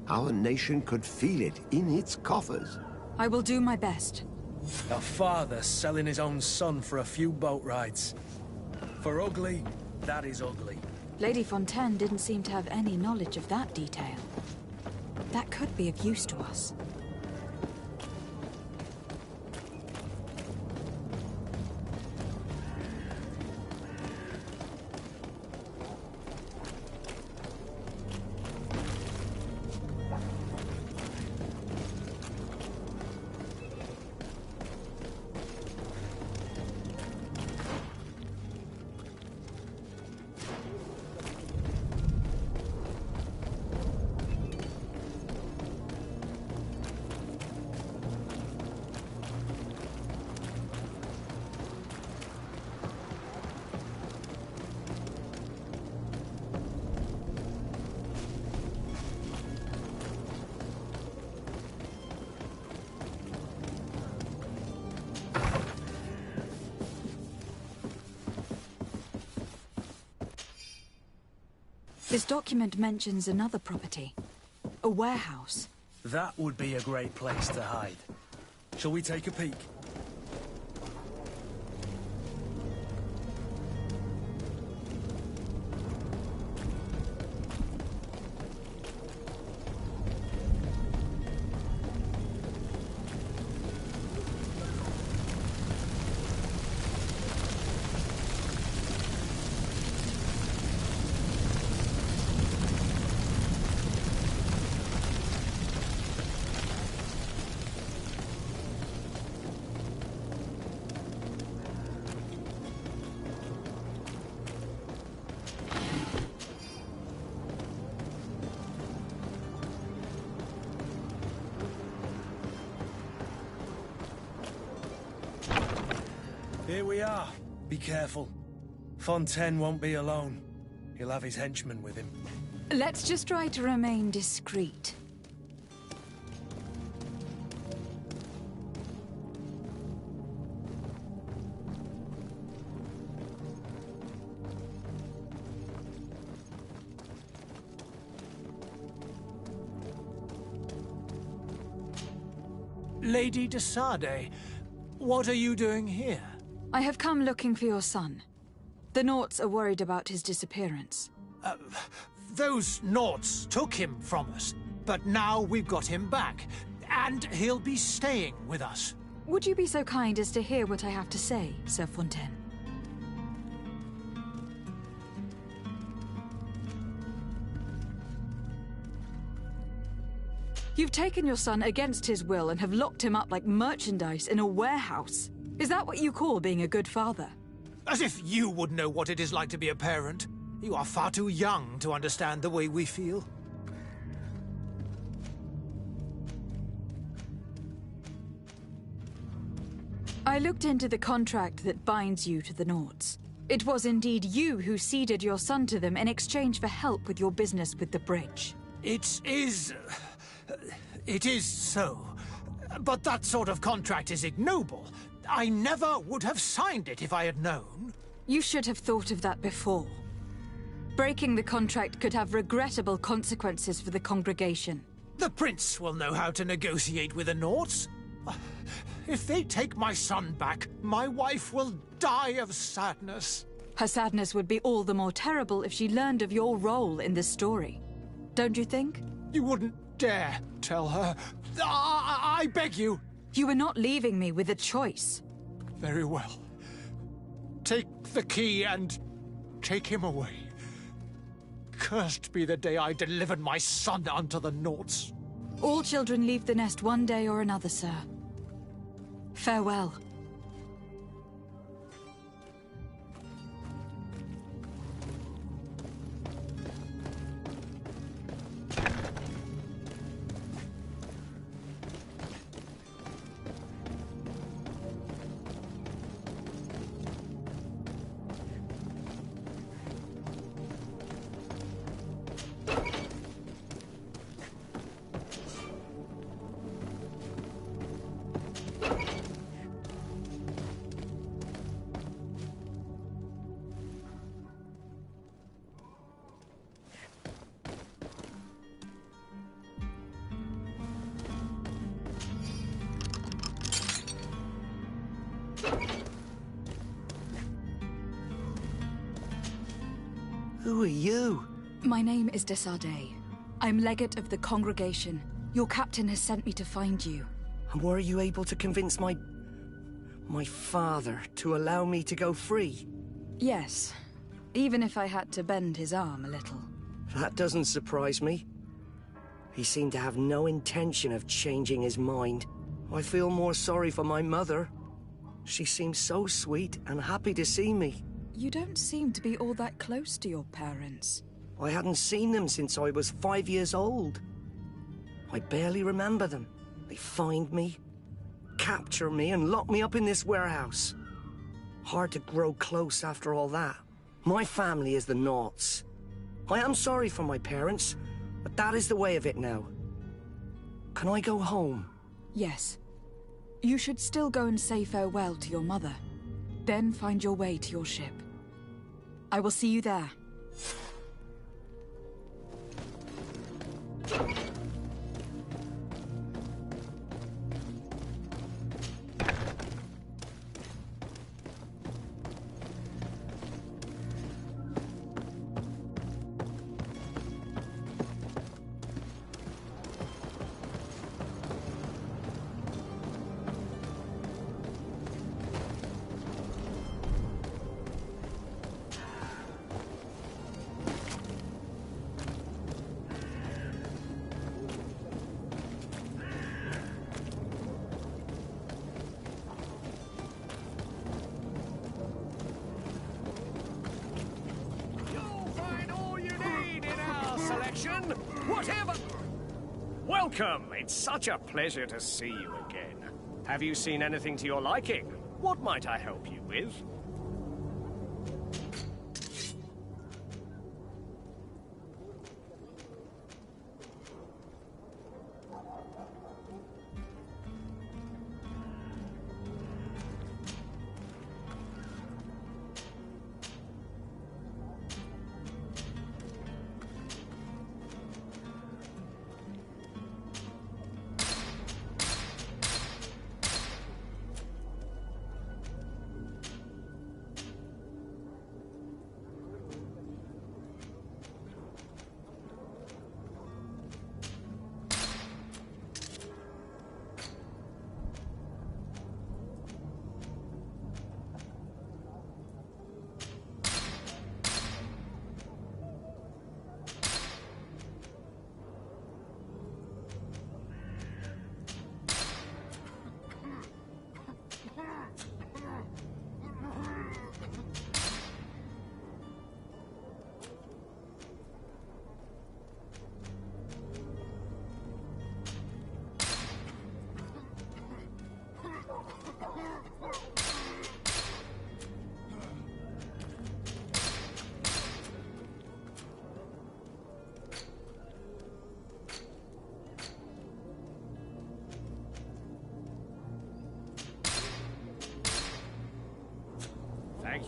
Our nation could feel it in its coffers. I will do my best. A father selling his own son for a few boat rides. For ugly, that is ugly. Lady Fontaine didn't seem to have any knowledge of that detail. That could be of use to us. This document mentions another property. A warehouse. That would be a great place to hide. Shall we take a peek? Here we are. Be careful. Fontaine won't be alone. He'll have his henchmen with him. Let's just try to remain discreet. Lady Desade, what are you doing here? I have come looking for your son. The Nords are worried about his disappearance. Those Nords took him from us, but now we've got him back, and he'll be staying with us. Would you be so kind as to hear what I have to say, Sir Fontaine? You've taken your son against his will and have locked him up like merchandise in a warehouse. Is that what you call being a good father? As if you would know what it is like to be a parent. You are far too young to understand the way we feel. I looked into the contract that binds you to the Nords. It was indeed you who ceded your son to them in exchange for help with your business with the bridge. It is so. But that sort of contract is ignoble. I never would have signed it if I had known. You should have thought of that before. Breaking the contract could have regrettable consequences for the congregation. The prince will know how to negotiate with the Norts. If they take my son back, my wife will die of sadness. Her sadness would be all the more terrible if she learned of your role in this story. Don't you think? You wouldn't dare tell her. I beg you. You were not leaving me with a choice. Very well. Take the key and take him away. Cursed be the day I delivered my son unto the Norts. All children leave the nest one day or another, sir. Farewell. Who are you? My name is Desade. I'm legate of the congregation. Your captain has sent me to find you. And were you able to convince my father to allow me to go free? Yes, even if I had to bend his arm a little. That doesn't surprise me. He seemed to have no intention of changing his mind. I feel more sorry for my mother. She seemed so sweet and happy to see me. You don't seem to be all that close to your parents. I hadn't seen them since I was 5 years old. I barely remember them. They find me, capture me, and lock me up in this warehouse. Hard to grow close after all that. My family is the Norts. I am sorry for my parents, but that is the way of it now. Can I go home? Yes. You should still go and say farewell to your mother. Then find your way to your ship. I will see you there. Whatever! Welcome! It's such a pleasure to see you again. Have you seen anything to your liking? What might I help you with?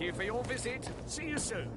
Thank you for your visit. See you soon.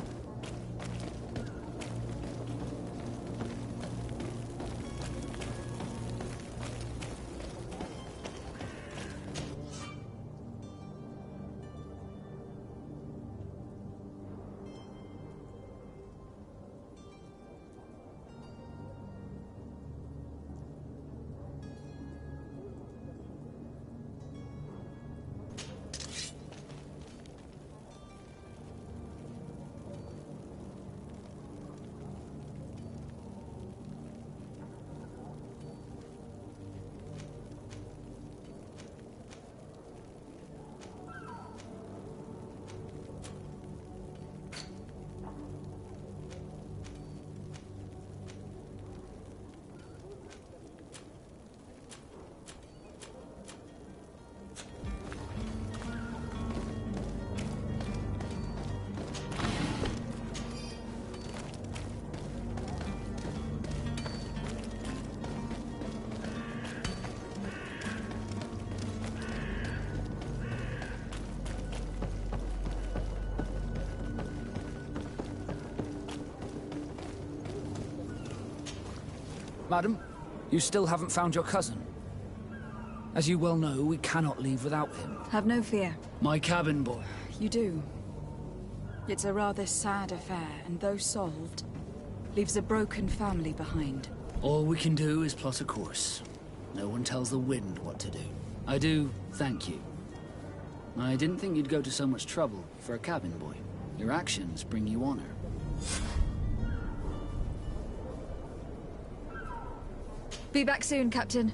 Madam, you still haven't found your cousin. As you well know, we cannot leave without him. Have no fear. My cabin boy. You do. It's a rather sad affair, and though solved, leaves a broken family behind. All we can do is plot a course. No one tells the wind what to do. I do thank you. I didn't think you'd go to so much trouble for a cabin boy. Your actions bring you honor. Be back soon, Captain.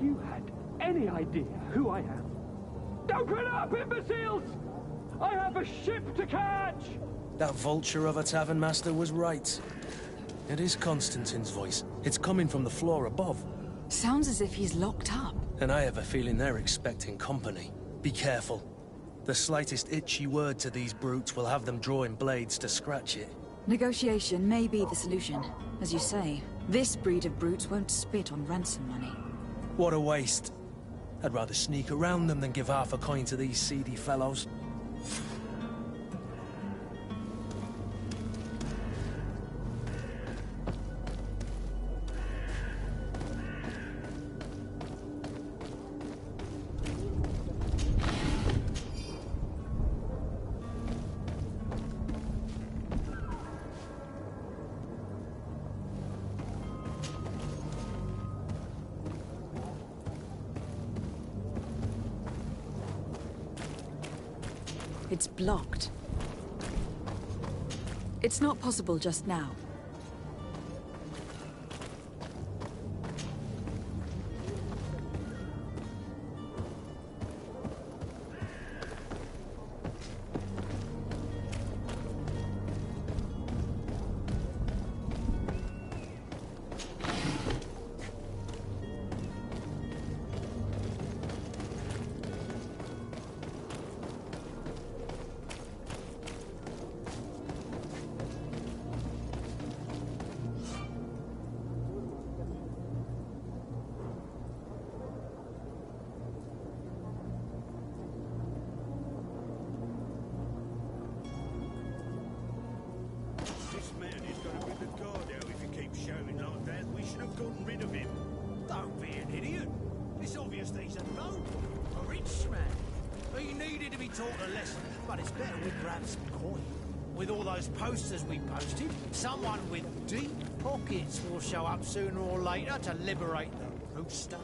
you had any idea who I am. Open up, imbeciles! I have a ship to catch! That vulture of a tavern master was right. It is Constantine's voice. It's coming from the floor above. Sounds as if he's locked up. And I have a feeling they're expecting company. Be careful. The slightest itchy word to these brutes will have them drawing blades to scratch it. Negotiation may be the solution. As you say, this breed of brutes won't spit on ransom money. What a waste. I'd rather sneak around them than give half a coin to these seedy fellows. It's blocked. It's not possible just now. Posters we posted, someone with deep pockets will show up sooner or later to liberate the rooster.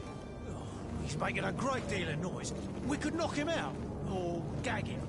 Oh, he's making a great deal of noise. We could knock him out, or gag him.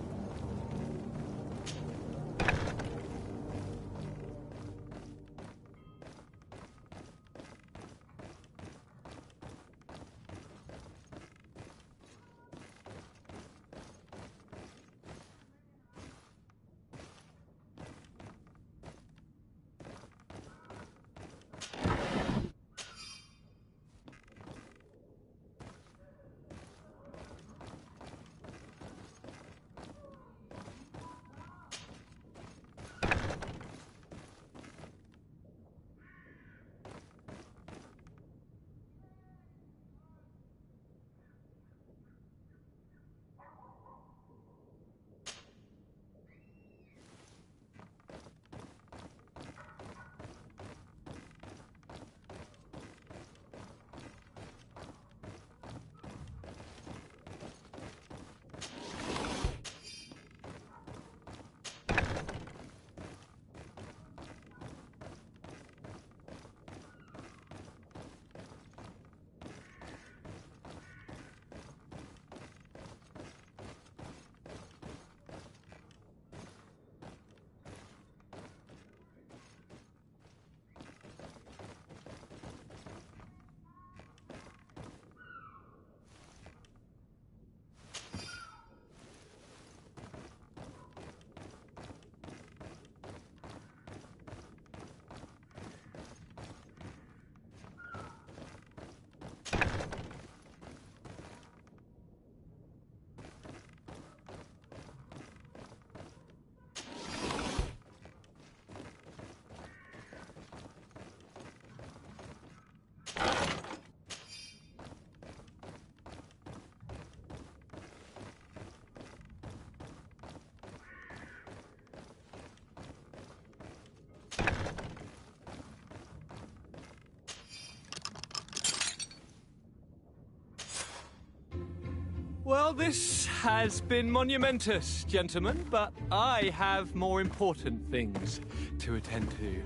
Well, this has been monumentous, gentlemen, but I have more important things to attend to.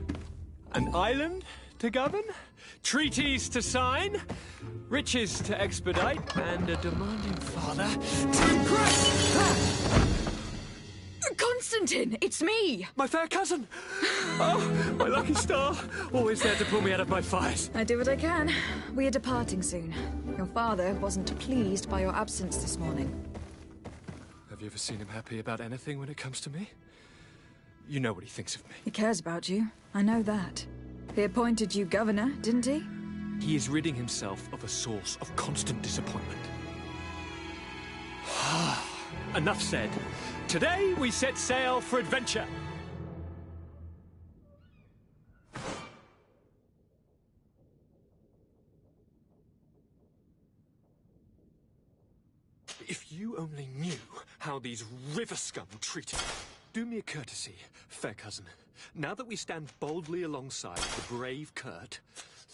An island to govern, treaties to sign, riches to expedite, and a demanding father to impress! Constantine, it's me! My fair cousin! Oh, my lucky star. Always there to pull me out of my fires. I do what I can. We are departing soon. Your father wasn't pleased by your absence this morning. Have you ever seen him happy about anything when it comes to me? You know what he thinks of me. He cares about you. I know that. He appointed you governor, didn't he? He is ridding himself of a source of constant disappointment. Enough said. Today we set sail for adventure. If you only knew how these river scum treated me. Do me a courtesy, fair cousin. Now that we stand boldly alongside the brave Kurt,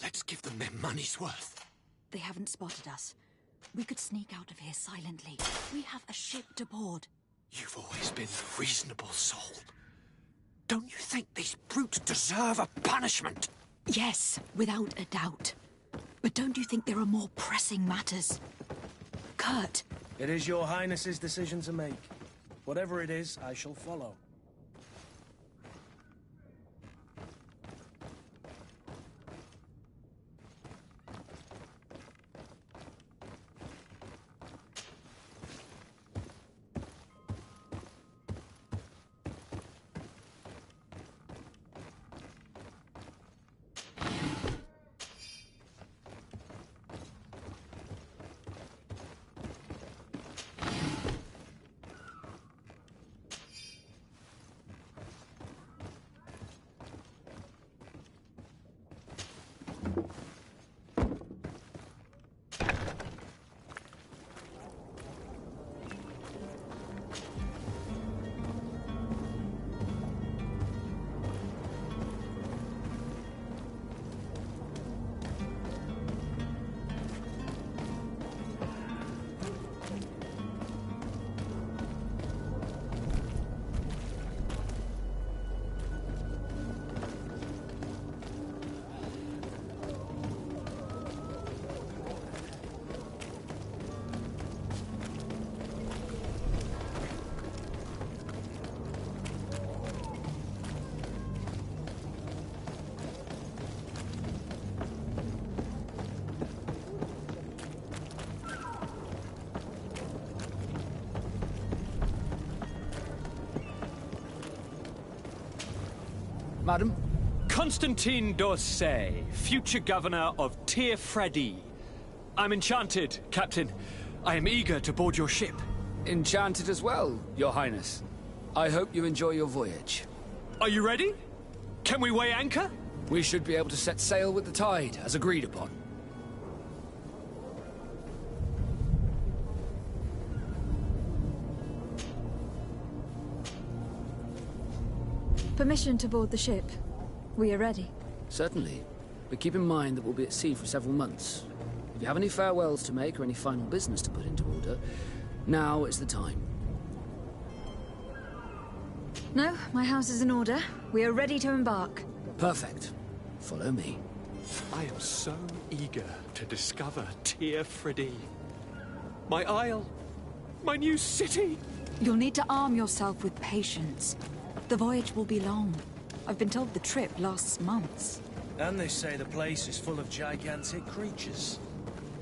let's give them their money's worth. They haven't spotted us. We could sneak out of here silently. We have a ship to board. You've always been a reasonable soul. Don't you think these brutes deserve a punishment? Yes, without a doubt. But don't you think there are more pressing matters? Kurt! It is your Highness's decision to make. Whatever it is, I shall follow. Madam? Constantine d'Orsay, future governor of Tir-Fredi. I'm enchanted, Captain. I am eager to board your ship. Enchanted as well, Your Highness. I hope you enjoy your voyage. Are you ready? Can we weigh anchor? We should be able to set sail with the tide, as agreed upon. Permission to board the ship. We are ready. Certainly. But keep in mind that we'll be at sea for several months. If you have any farewells to make or any final business to put into order, now is the time. No, my house is in order. We are ready to embark. Perfect. Follow me. I am so eager to discover Tir-Fredi. My isle. My new city. You'll need to arm yourself with patience. The voyage will be long. I've been told the trip lasts months. And they say the place is full of gigantic creatures.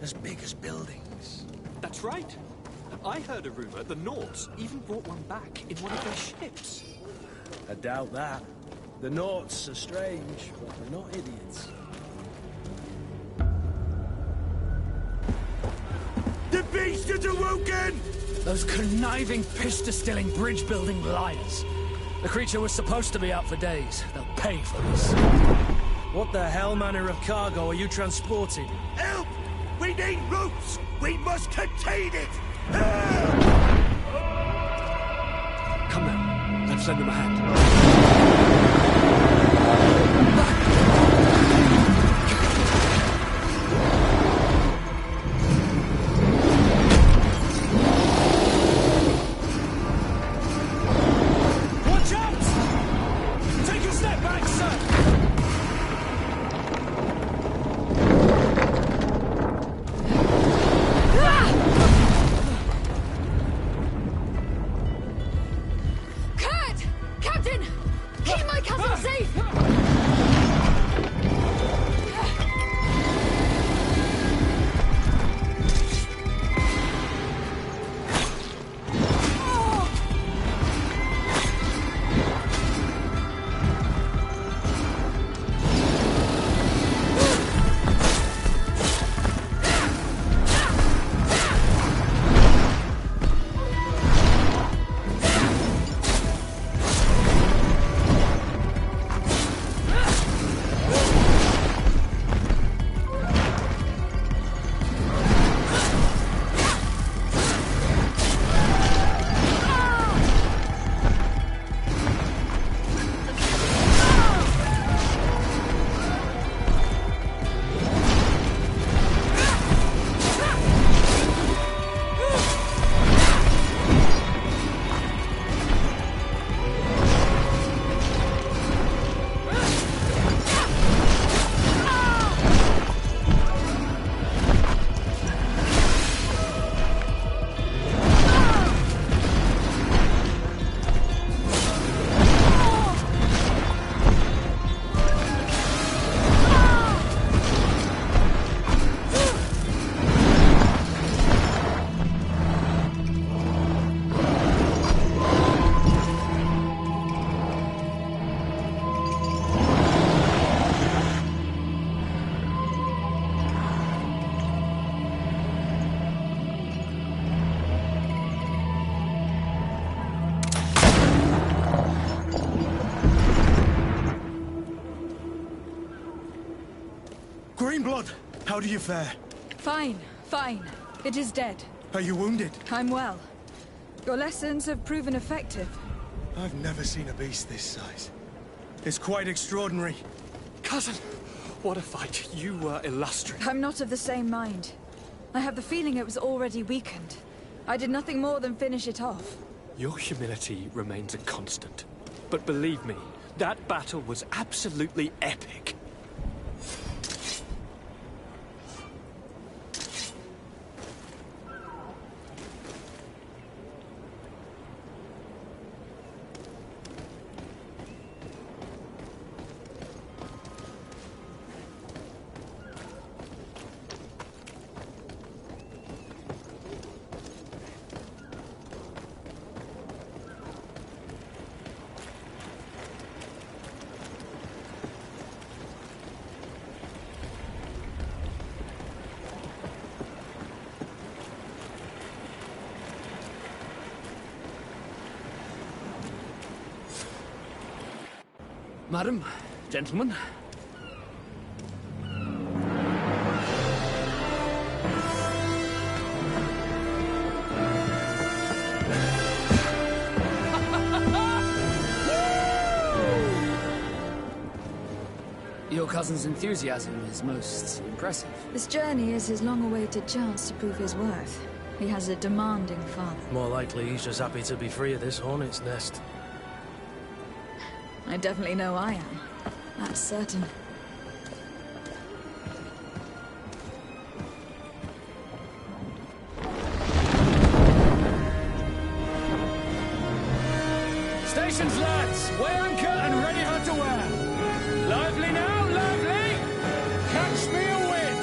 As big as buildings. That's right. I heard a rumor the Nords even brought one back in one of their ships. I doubt that. The Norts are strange, but they're not idiots. The beast is awoken! Those conniving, piss-distilling, bridge-building liars. The creature was supposed to be out for days. They'll pay for this. What the hell manner of cargo are you transporting? Help! We need ropes! We must contain it! Come now, let's lend them a hand. blood. How do you fare? Fine, fine. It is dead. Are you wounded? I'm well. Your lessons have proven effective. I've never seen a beast this size. It's quite extraordinary. Cousin, what a fight. You were illustrious. I'm not of the same mind. I have the feeling it was already weakened. I did nothing more than finish it off. Your humility remains a constant. But believe me, that battle was absolutely epic. Madam, gentlemen. Your cousin's enthusiasm is most impressive. This journey is his long-awaited chance to prove his worth. He has a demanding father. More likely he's just happy to be free of this hornet's nest. I definitely know I am. That's certain. Stations, lads! Weigh anchor and ready her to wear! Lively now, lively! Catch me a wind!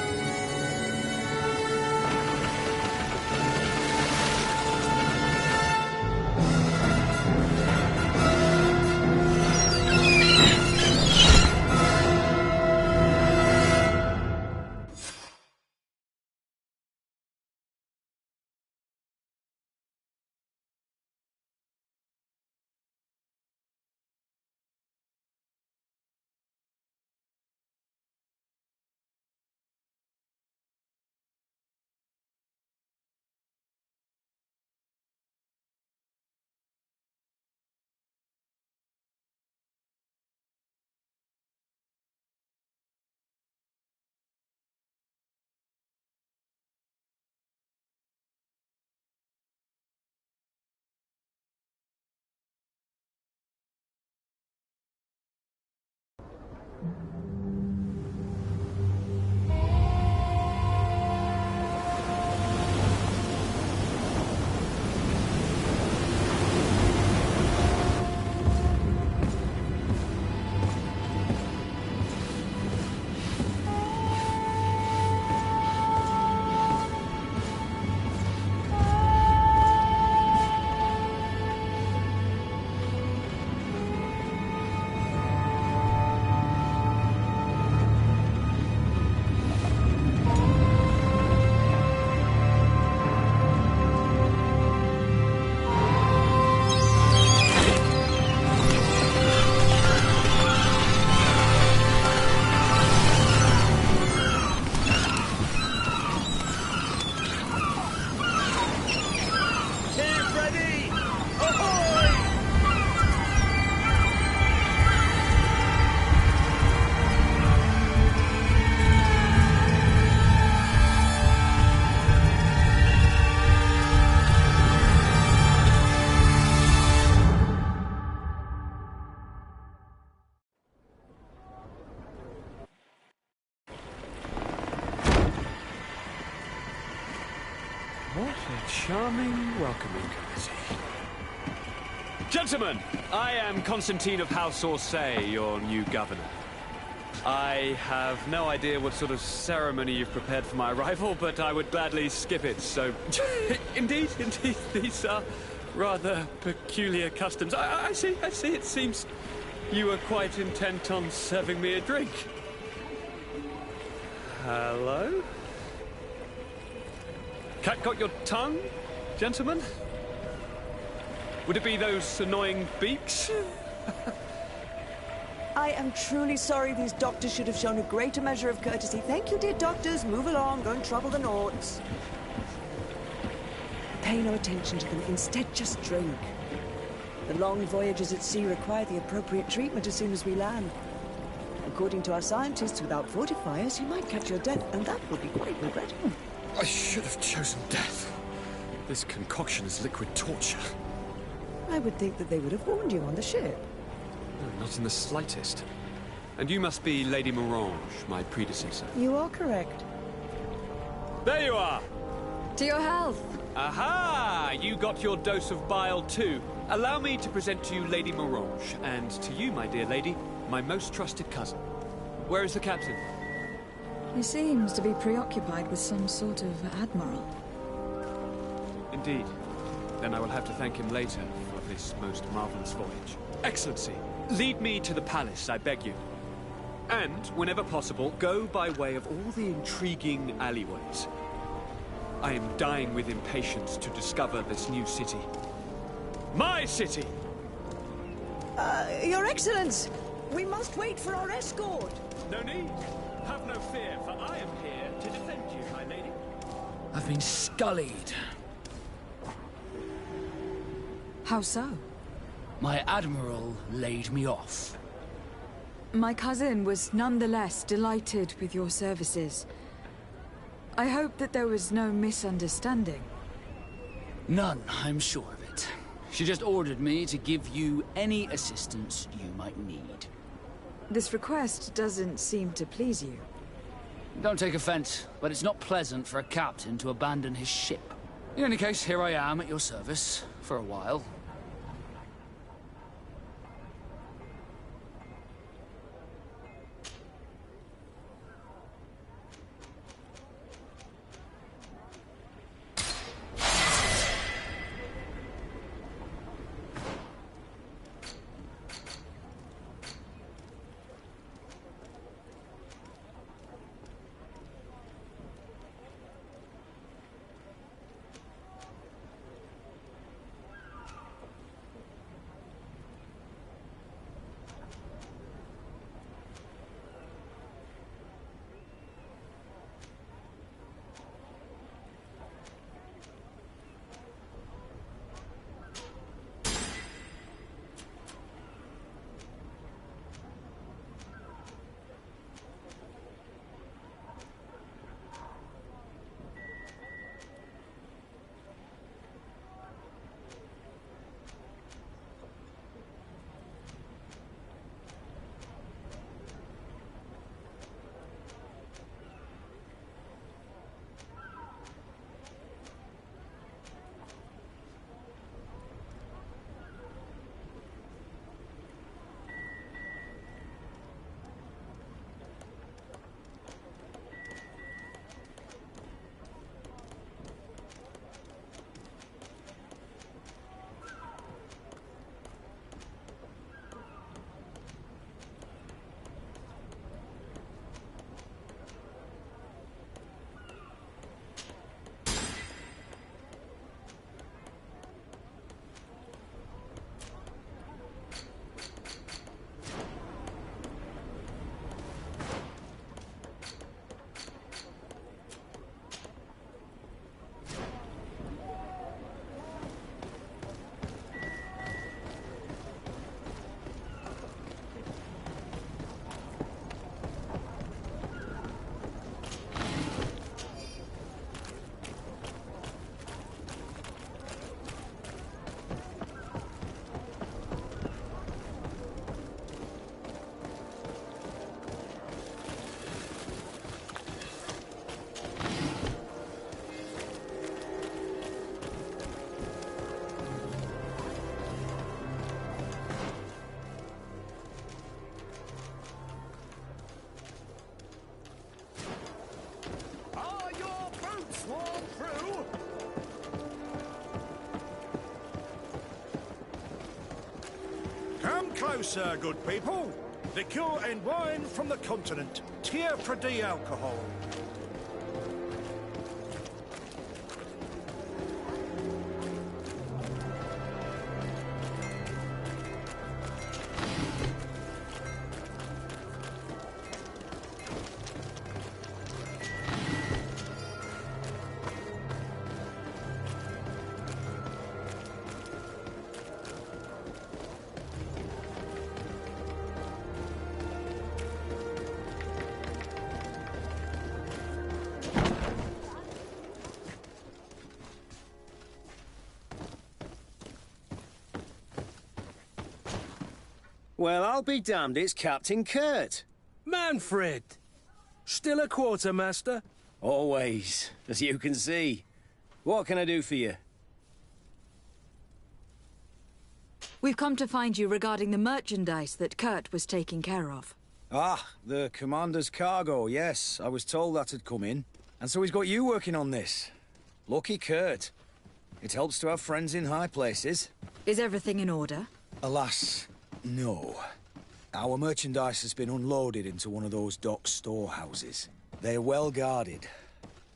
What a charming welcoming committee. Gentlemen, I am Constantine of House Orsay, your new governor. I have no idea what sort of ceremony you've prepared for my arrival, but I would gladly skip it, so... Indeed, these are rather peculiar customs. I see. It seems you are quite intent on serving me a drink. Hello? Cat got your tongue, gentlemen? Would it be those annoying beaks? I am truly sorry. These doctors should have shown a greater measure of courtesy. Thank you, dear doctors. Move along. Don't trouble the Nords. Pay no attention to them. Instead, just drink. The long voyages at sea require the appropriate treatment as soon as we land. According to our scientists, without fortifiers, you might catch your death, and that would be quite regrettable. I should have chosen death. This concoction is liquid torture. I would think that they would have warned you on the ship. No, not in the slightest. And you must be Lady Morange, my predecessor. You are correct. There you are! To your health! Aha! You got your dose of bile too. Allow me to present to you Lady Morange, and to you, my dear lady, my most trusted cousin. Where is the captain? He seems to be preoccupied with some sort of admiral. Indeed. Then I will have to thank him later for this most marvelous voyage. Excellency, lead me to the palace, I beg you. And, whenever possible, go by way of all the intriguing alleyways. I am dying with impatience to discover this new city. My city! Your Excellence! We must wait for our escort! No need. Have no fear, for I am here to defend you, my lady. I've been scullied. How so? My admiral laid me off. My cousin was nonetheless delighted with your services. I hope that there was no misunderstanding. None, I'm sure of it. She just ordered me to give you any assistance you might need. This request doesn't seem to please you. Don't take offense, but it's not pleasant for a captain to abandon his ship. In any case, here I am at your service, for a while. Closer, good people. Liqueur and wine from the continent. Tier Pradi alcohol. Well, I'll be damned, it's Captain Kurt. Manfred! Still a quartermaster? Always, as you can see. What can I do for you? We've come to find you regarding the merchandise that Kurt was taking care of. Ah, the commander's cargo, yes. I was told that had come in. And so he's got you working on this. Lucky Kurt. It helps to have friends in high places. Is everything in order? Alas, no. Our merchandise has been unloaded into one of those dock storehouses. They're well guarded.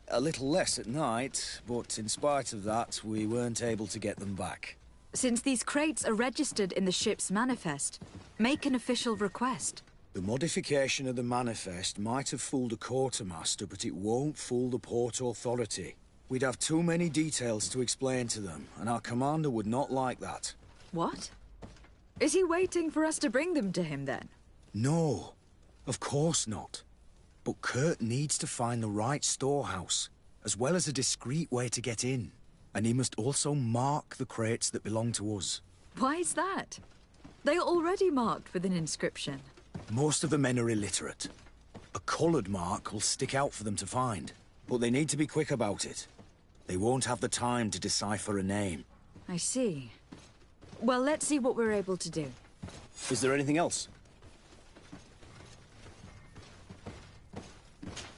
A little less at night, but in spite of that, we weren't able to get them back. Since these crates are registered in the ship's manifest, make an official request. The modification of the manifest might have fooled a quartermaster, but it won't fool the Port Authority. We'd have too many details to explain to them, and our commander would not like that. What? Is he waiting for us to bring them to him, then? No, of course not. But Kurt needs to find the right storehouse, as well as a discreet way to get in. And he must also mark the crates that belong to us. Why is that? They are already marked with an inscription. Most of the men are illiterate. A coloured mark will stick out for them to find, but they need to be quick about it. They won't have the time to decipher a name. I see. Well, let's see what we're able to do. Is there anything else?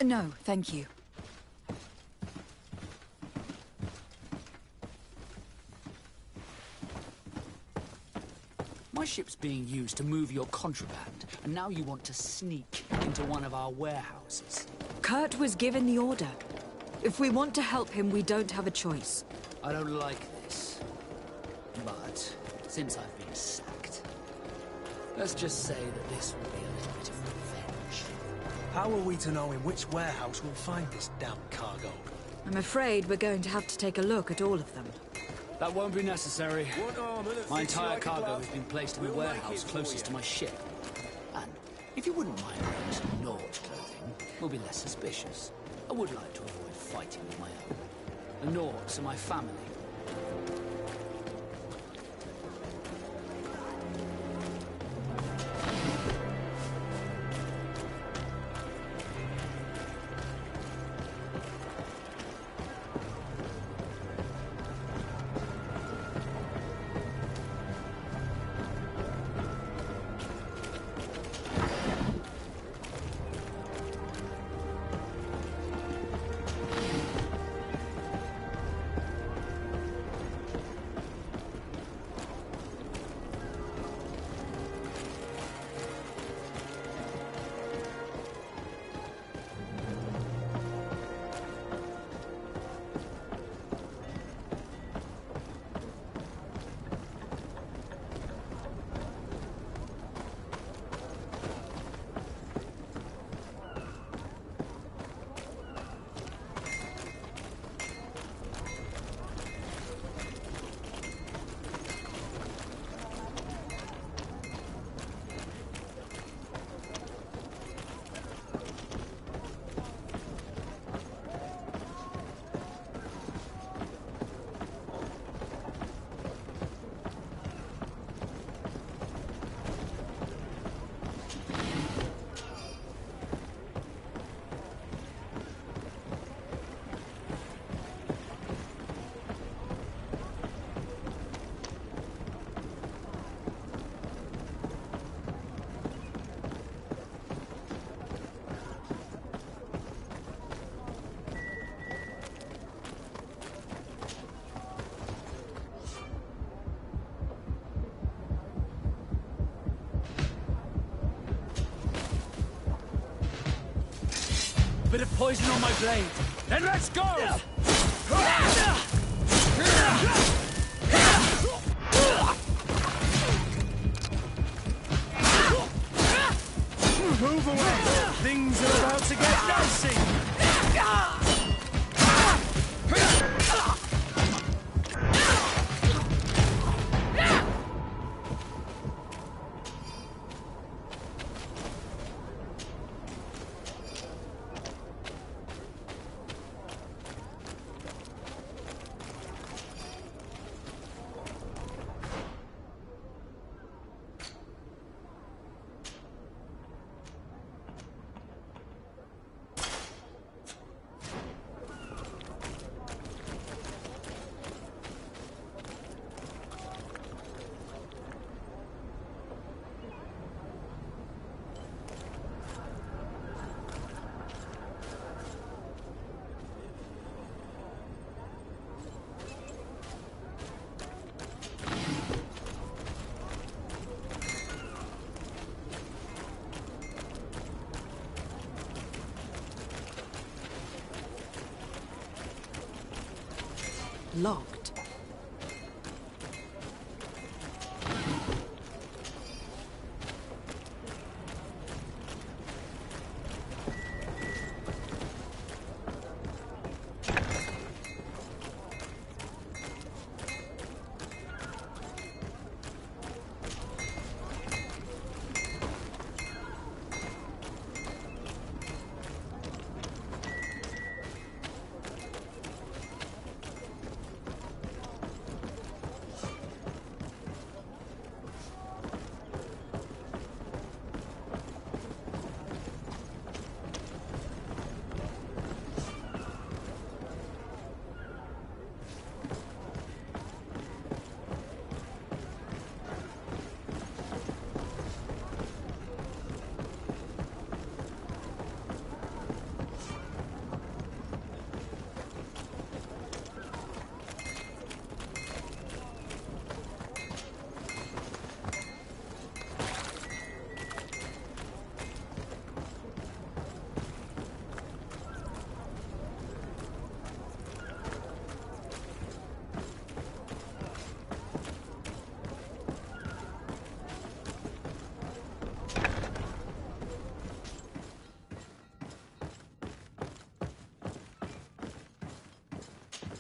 No, thank you. My ship's being used to move your contraband, and now you want to sneak into one of our warehouses. Kurt was given the order. If we want to help him, we don't have a choice. I don't like this. But since I've been sacked, let's just say that this will be a little bit of revenge. How are we to know in which warehouse we'll find this damn cargo? I'm afraid we're going to have to take a look at all of them. That won't be necessary. My entire cargo has been placed in the warehouse closest to my ship. And if you wouldn't mind wearing some Nord clothing, we'll be less suspicious. I would like to avoid fighting with my own. The Nords are my family. Bit of poison on my blade. Then let's go! Move away! Things are about to get dicey! Locked.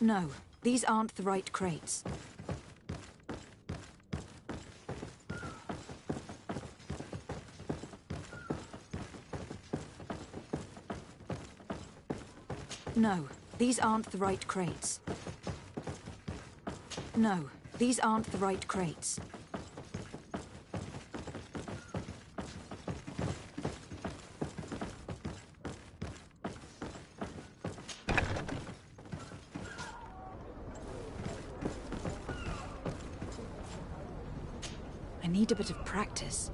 No, these aren't the right crates. No, these aren't the right crates. No, these aren't the right crates. I need a bit of practice.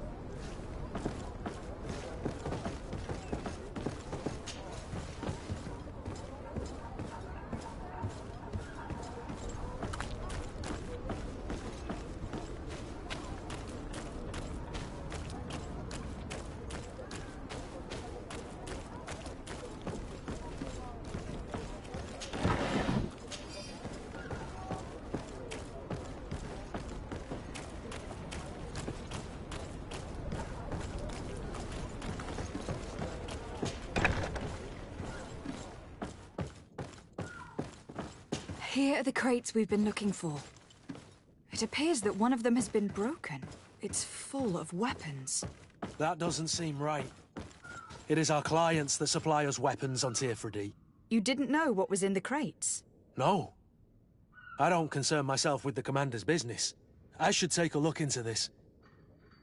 Here are the crates we've been looking for. It appears that one of them has been broken. It's full of weapons. That doesn't seem right. It is our clients that supply us weapons on Tearfredy. You didn't know what was in the crates? No. I don't concern myself with the commander's business. I should take a look into this.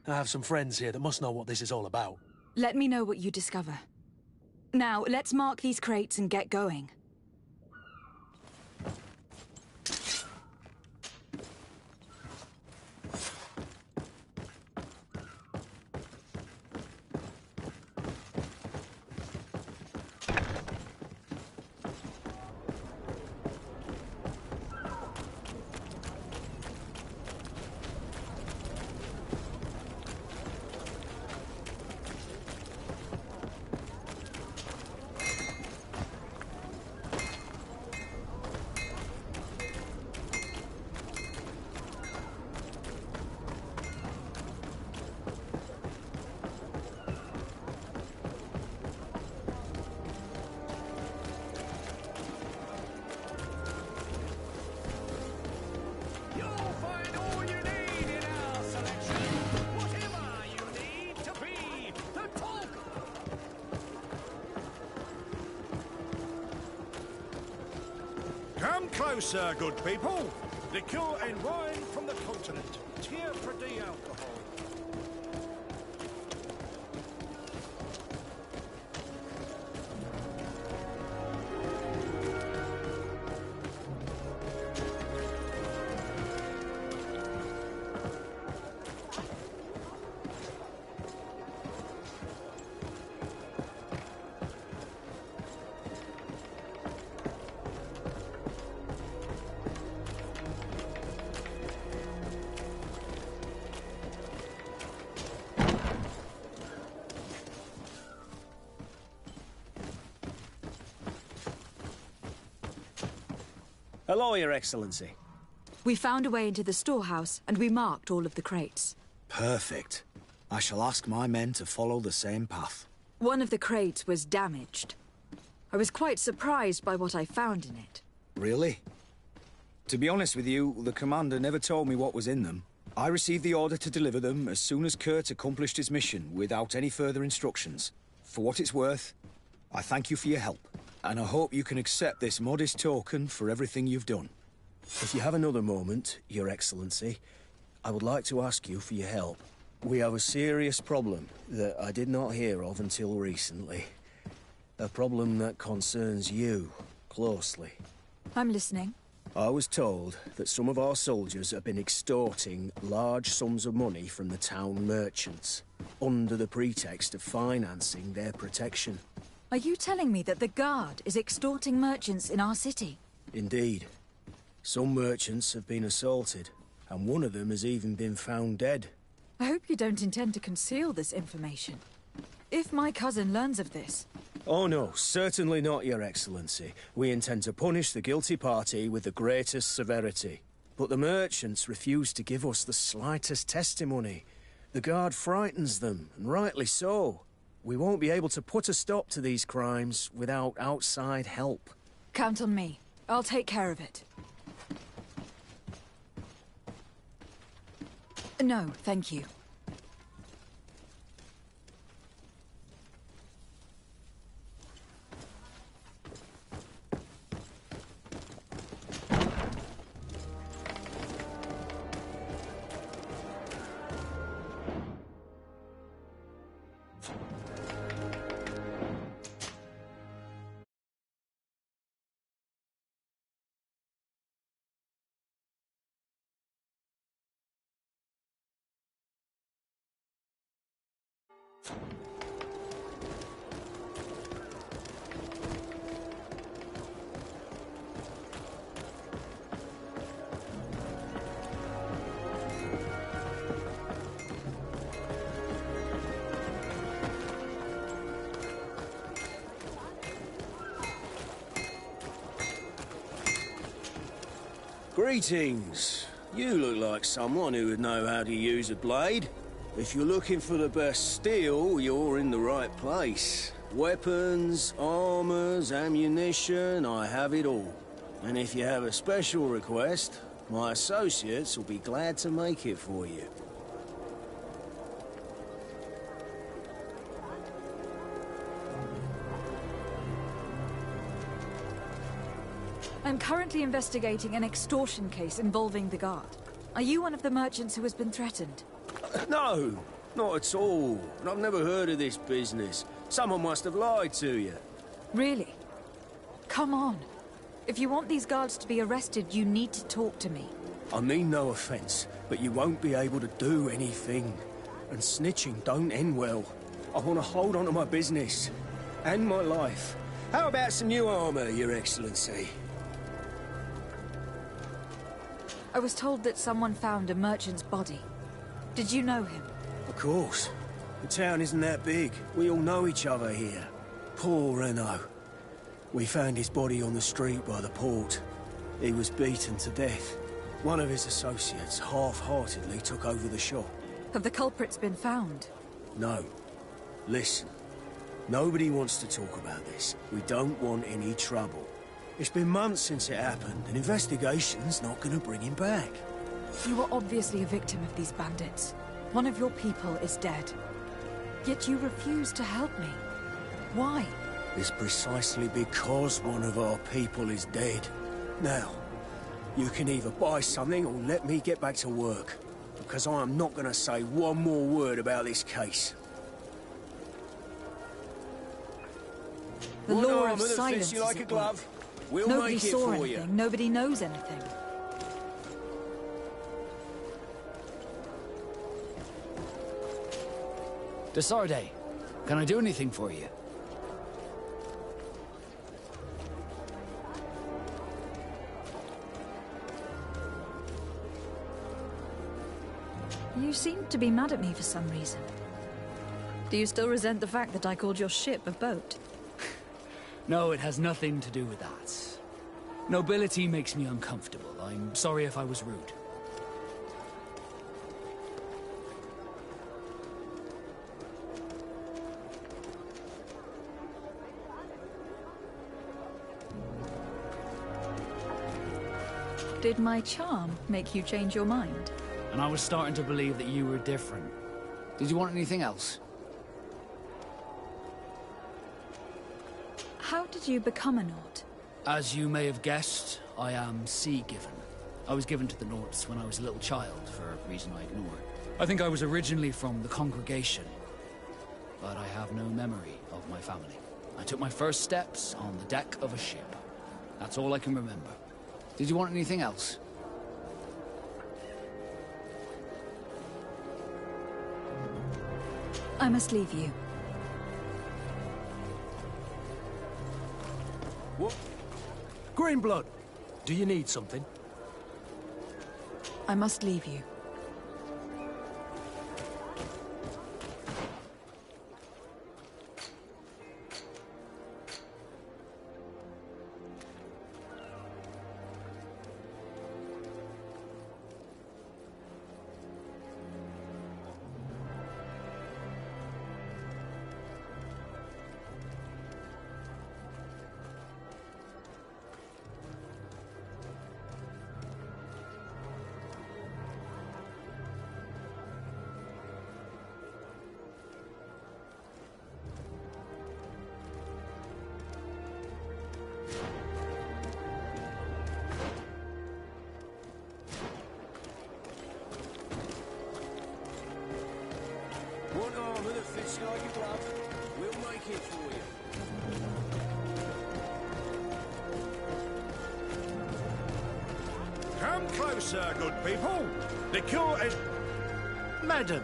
I have some friends here that must know what this is all about. Let me know what you discover. Now, let's mark these crates and get going. Come closer, good people. Liquor and wine from the continent. Tearfredy alcohol. Hello, Your Excellency. We found a way into the storehouse, and we marked all of the crates. Perfect. I shall ask my men to follow the same path. One of the crates was damaged. I was quite surprised by what I found in it. Really? To be honest with you, the commander never told me what was in them. I received the order to deliver them as soon as Kurt accomplished his mission, without any further instructions. For what it's worth, I thank you for your help, and I hope you can accept this modest token for everything you've done. If you have another moment, Your Excellency, I would like to ask you for your help. We have a serious problem that I did not hear of until recently. A problem that concerns you closely. I'm listening. I was told that some of our soldiers have been extorting large sums of money from the town merchants, under the pretext of financing their protection. Are you telling me that the Guard is extorting merchants in our city? Indeed. Some merchants have been assaulted, and one of them has even been found dead. I hope you don't intend to conceal this information. If my cousin learns of this... Oh no, certainly not, Your Excellency. We intend to punish the guilty party with the greatest severity. But the merchants refuse to give us the slightest testimony. The Guard frightens them, and rightly so. We won't be able to put a stop to these crimes without outside help. Count on me. I'll take care of it. No, thank you. Greetings. You look like someone who would know how to use a blade. If you're looking for the best steel, you're in the right place. Weapons, armors, ammunition, I have it all. And if you have a special request, my associates will be glad to make it for you. I'm currently investigating an extortion case involving the Guard. Are you one of the merchants who has been threatened? No, not at all. I've never heard of this business. Someone must have lied to you. Really? Come on. If you want these guards to be arrested, you need to talk to me. I mean no offense, but you won't be able to do anything. And snitching don't end well. I want to hold on to my business. And my life. How about some new armor, Your Excellency? I was told that someone found a merchant's body. Did you know him? Of course. The town isn't that big. We all know each other here. Poor Renault. We found his body on the street by the port. He was beaten to death. One of his associates half-heartedly took over the shop. Have the culprits been found? No. Listen. Nobody wants to talk about this. We don't want any trouble. It's been months since it happened. An investigation's not gonna bring him back. You were obviously a victim of these bandits. One of your people is dead. Yet you refuse to help me. Why? It's precisely because one of our people is dead. Now, you can either buy something or let me get back to work. Because I am not gonna say one more word about this case. The One law armor of that silence fits you like a is at glove. work. We'll Nobody make it saw for anything. you. Nobody knows anything. Desarde, can I do anything for you? You seem to be mad at me for some reason. Do you still resent the fact that I called your ship a boat? No, it has nothing to do with that. Nobility makes me uncomfortable. I'm sorry if I was rude. Did my charm make you change your mind? And I was starting to believe that you were different. Did you want anything else? How did you become a Naut? As you may have guessed, I am sea-given. I was given to the Nauts when I was a little child, for a reason I ignore. I think I was originally from the congregation, but I have no memory of my family. I took my first steps on the deck of a ship. That's all I can remember. Did you want anything else? I must leave you. What? Greenblood, do you need something? I must leave you. One armour that fits like a glove. We'll make it for you. Come closer, good people. The cure is... Madam,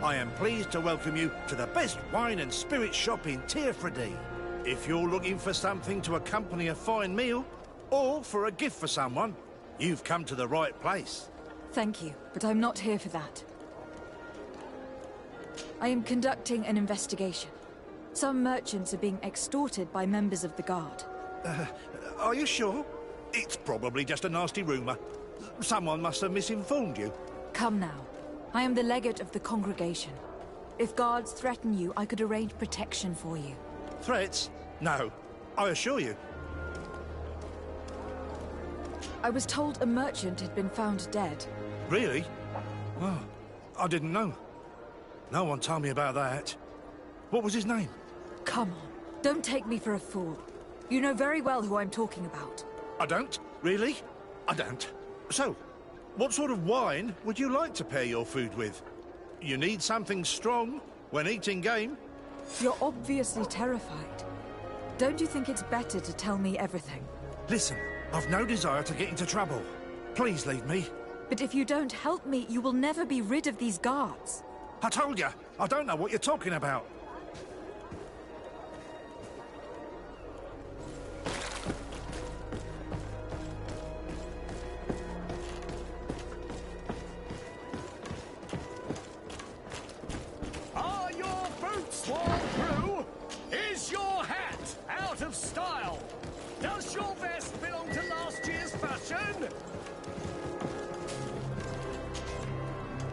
I am pleased to welcome you to the best wine and spirit shop in Tearfredy. If you're looking for something to accompany a fine meal, or for a gift for someone, you've come to the right place. Thank you, but I'm not here for that. I am conducting an investigation. Some merchants are being extorted by members of the Guard. Are you sure? It's probably just a nasty rumour. Someone must have misinformed you. Come now. I am the legate of the congregation. If guards threaten you, I could arrange protection for you. Threats? No. I assure you. I was told a merchant had been found dead. Really? Oh, I didn't know. No one told me about that. What was his name? Come on. Don't take me for a fool. You know very well who I'm talking about. I don't? Really? I don't. So, what sort of wine would you like to pair your food with? You need something strong when eating game? You're obviously terrified. Don't you think it's better to tell me everything? Listen, I've no desire to get into trouble. Please leave me. But if you don't help me, you will never be rid of these guards. I told you, I don't know what you're talking about. Are your boots worn through? Is your hat out of style? Does your vest belong to last year's fashion?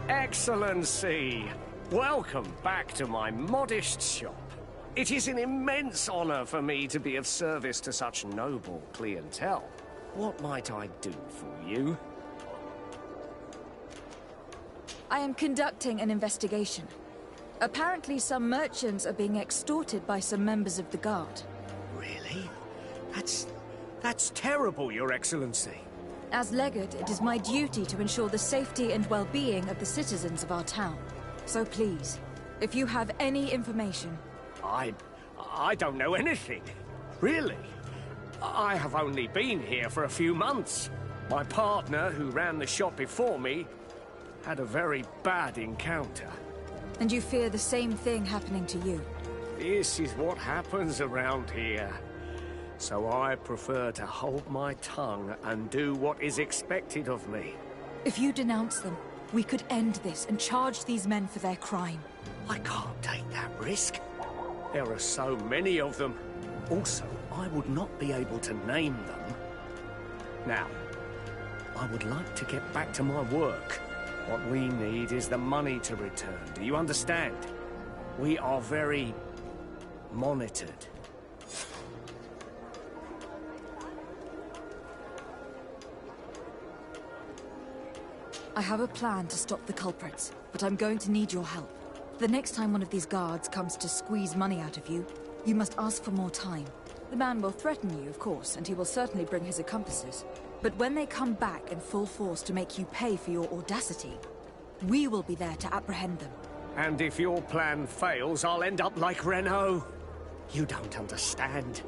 Excellency, welcome back to my modest shop. It is an immense honor for me to be of service to such noble clientele. What might I do for you? I am conducting an investigation. Apparently some merchants are being extorted by some members of the Guard. Really? That's terrible, Your Excellency. As legate, it is my duty to ensure the safety and well-being of the citizens of our town. So please, if you have any information... I don't know anything. Really. I have only been here for a few months. My partner, who ran the shop before me, had a very bad encounter. And you fear the same thing happening to you? This is what happens around here. So I prefer to hold my tongue and do what is expected of me. If you denounce them, we could end this and charge these men for their crime. I can't take that risk. There are so many of them. Also, I would not be able to name them. Now, I would like to get back to my work. What we need is the money to return. Do you understand? We are very monitored. I have a plan to stop the culprits, but I'm going to need your help. The next time one of these guards comes to squeeze money out of you, you must ask for more time. The man will threaten you, of course, and he will certainly bring his accomplices. But when they come back in full force to make you pay for your audacity, we will be there to apprehend them. And if your plan fails, I'll end up like Renault. You don't understand.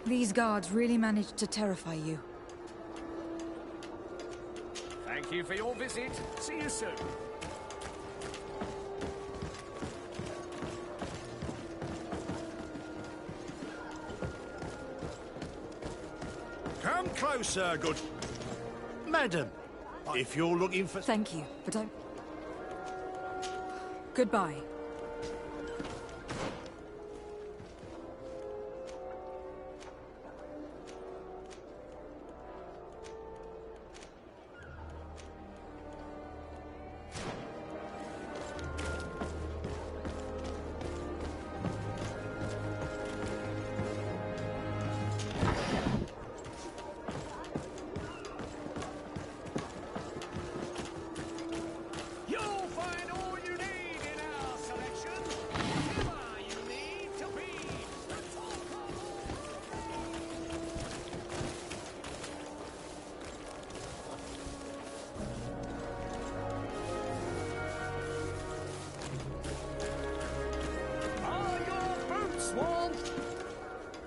These guards really managed to terrify you. Thank you for your visit. See you soon. Come closer, good... Madam, if you're looking for... Thank you, but I'm... Goodbye.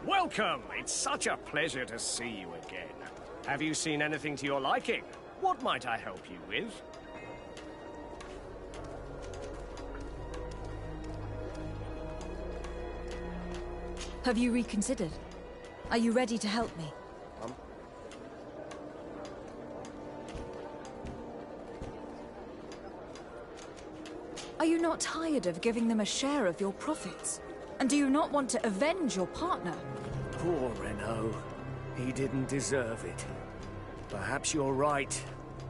Welcome! It's such a pleasure to see you again. Have you seen anything to your liking? What might I help you with? Have you reconsidered? Are you ready to help me? Are you not tired of giving them a share of your profits? And do you not want to avenge your partner? Poor Renault. He didn't deserve it. Perhaps you're right,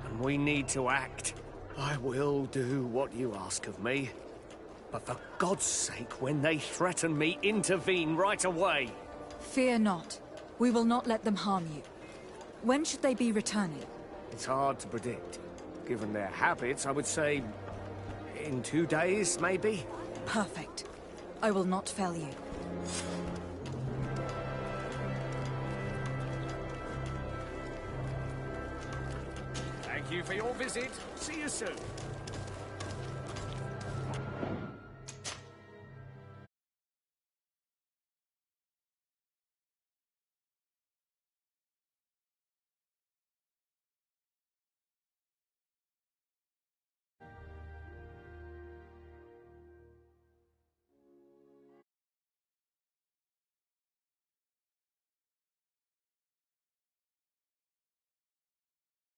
and we need to act. I will do what you ask of me. But for God's sake, when they threaten me, intervene right away. Fear not. We will not let them harm you. When should they be returning? It's hard to predict. Given their habits, I would say... in 2 days, maybe? Perfect. I will not fail you. Thank you for your visit. See you soon.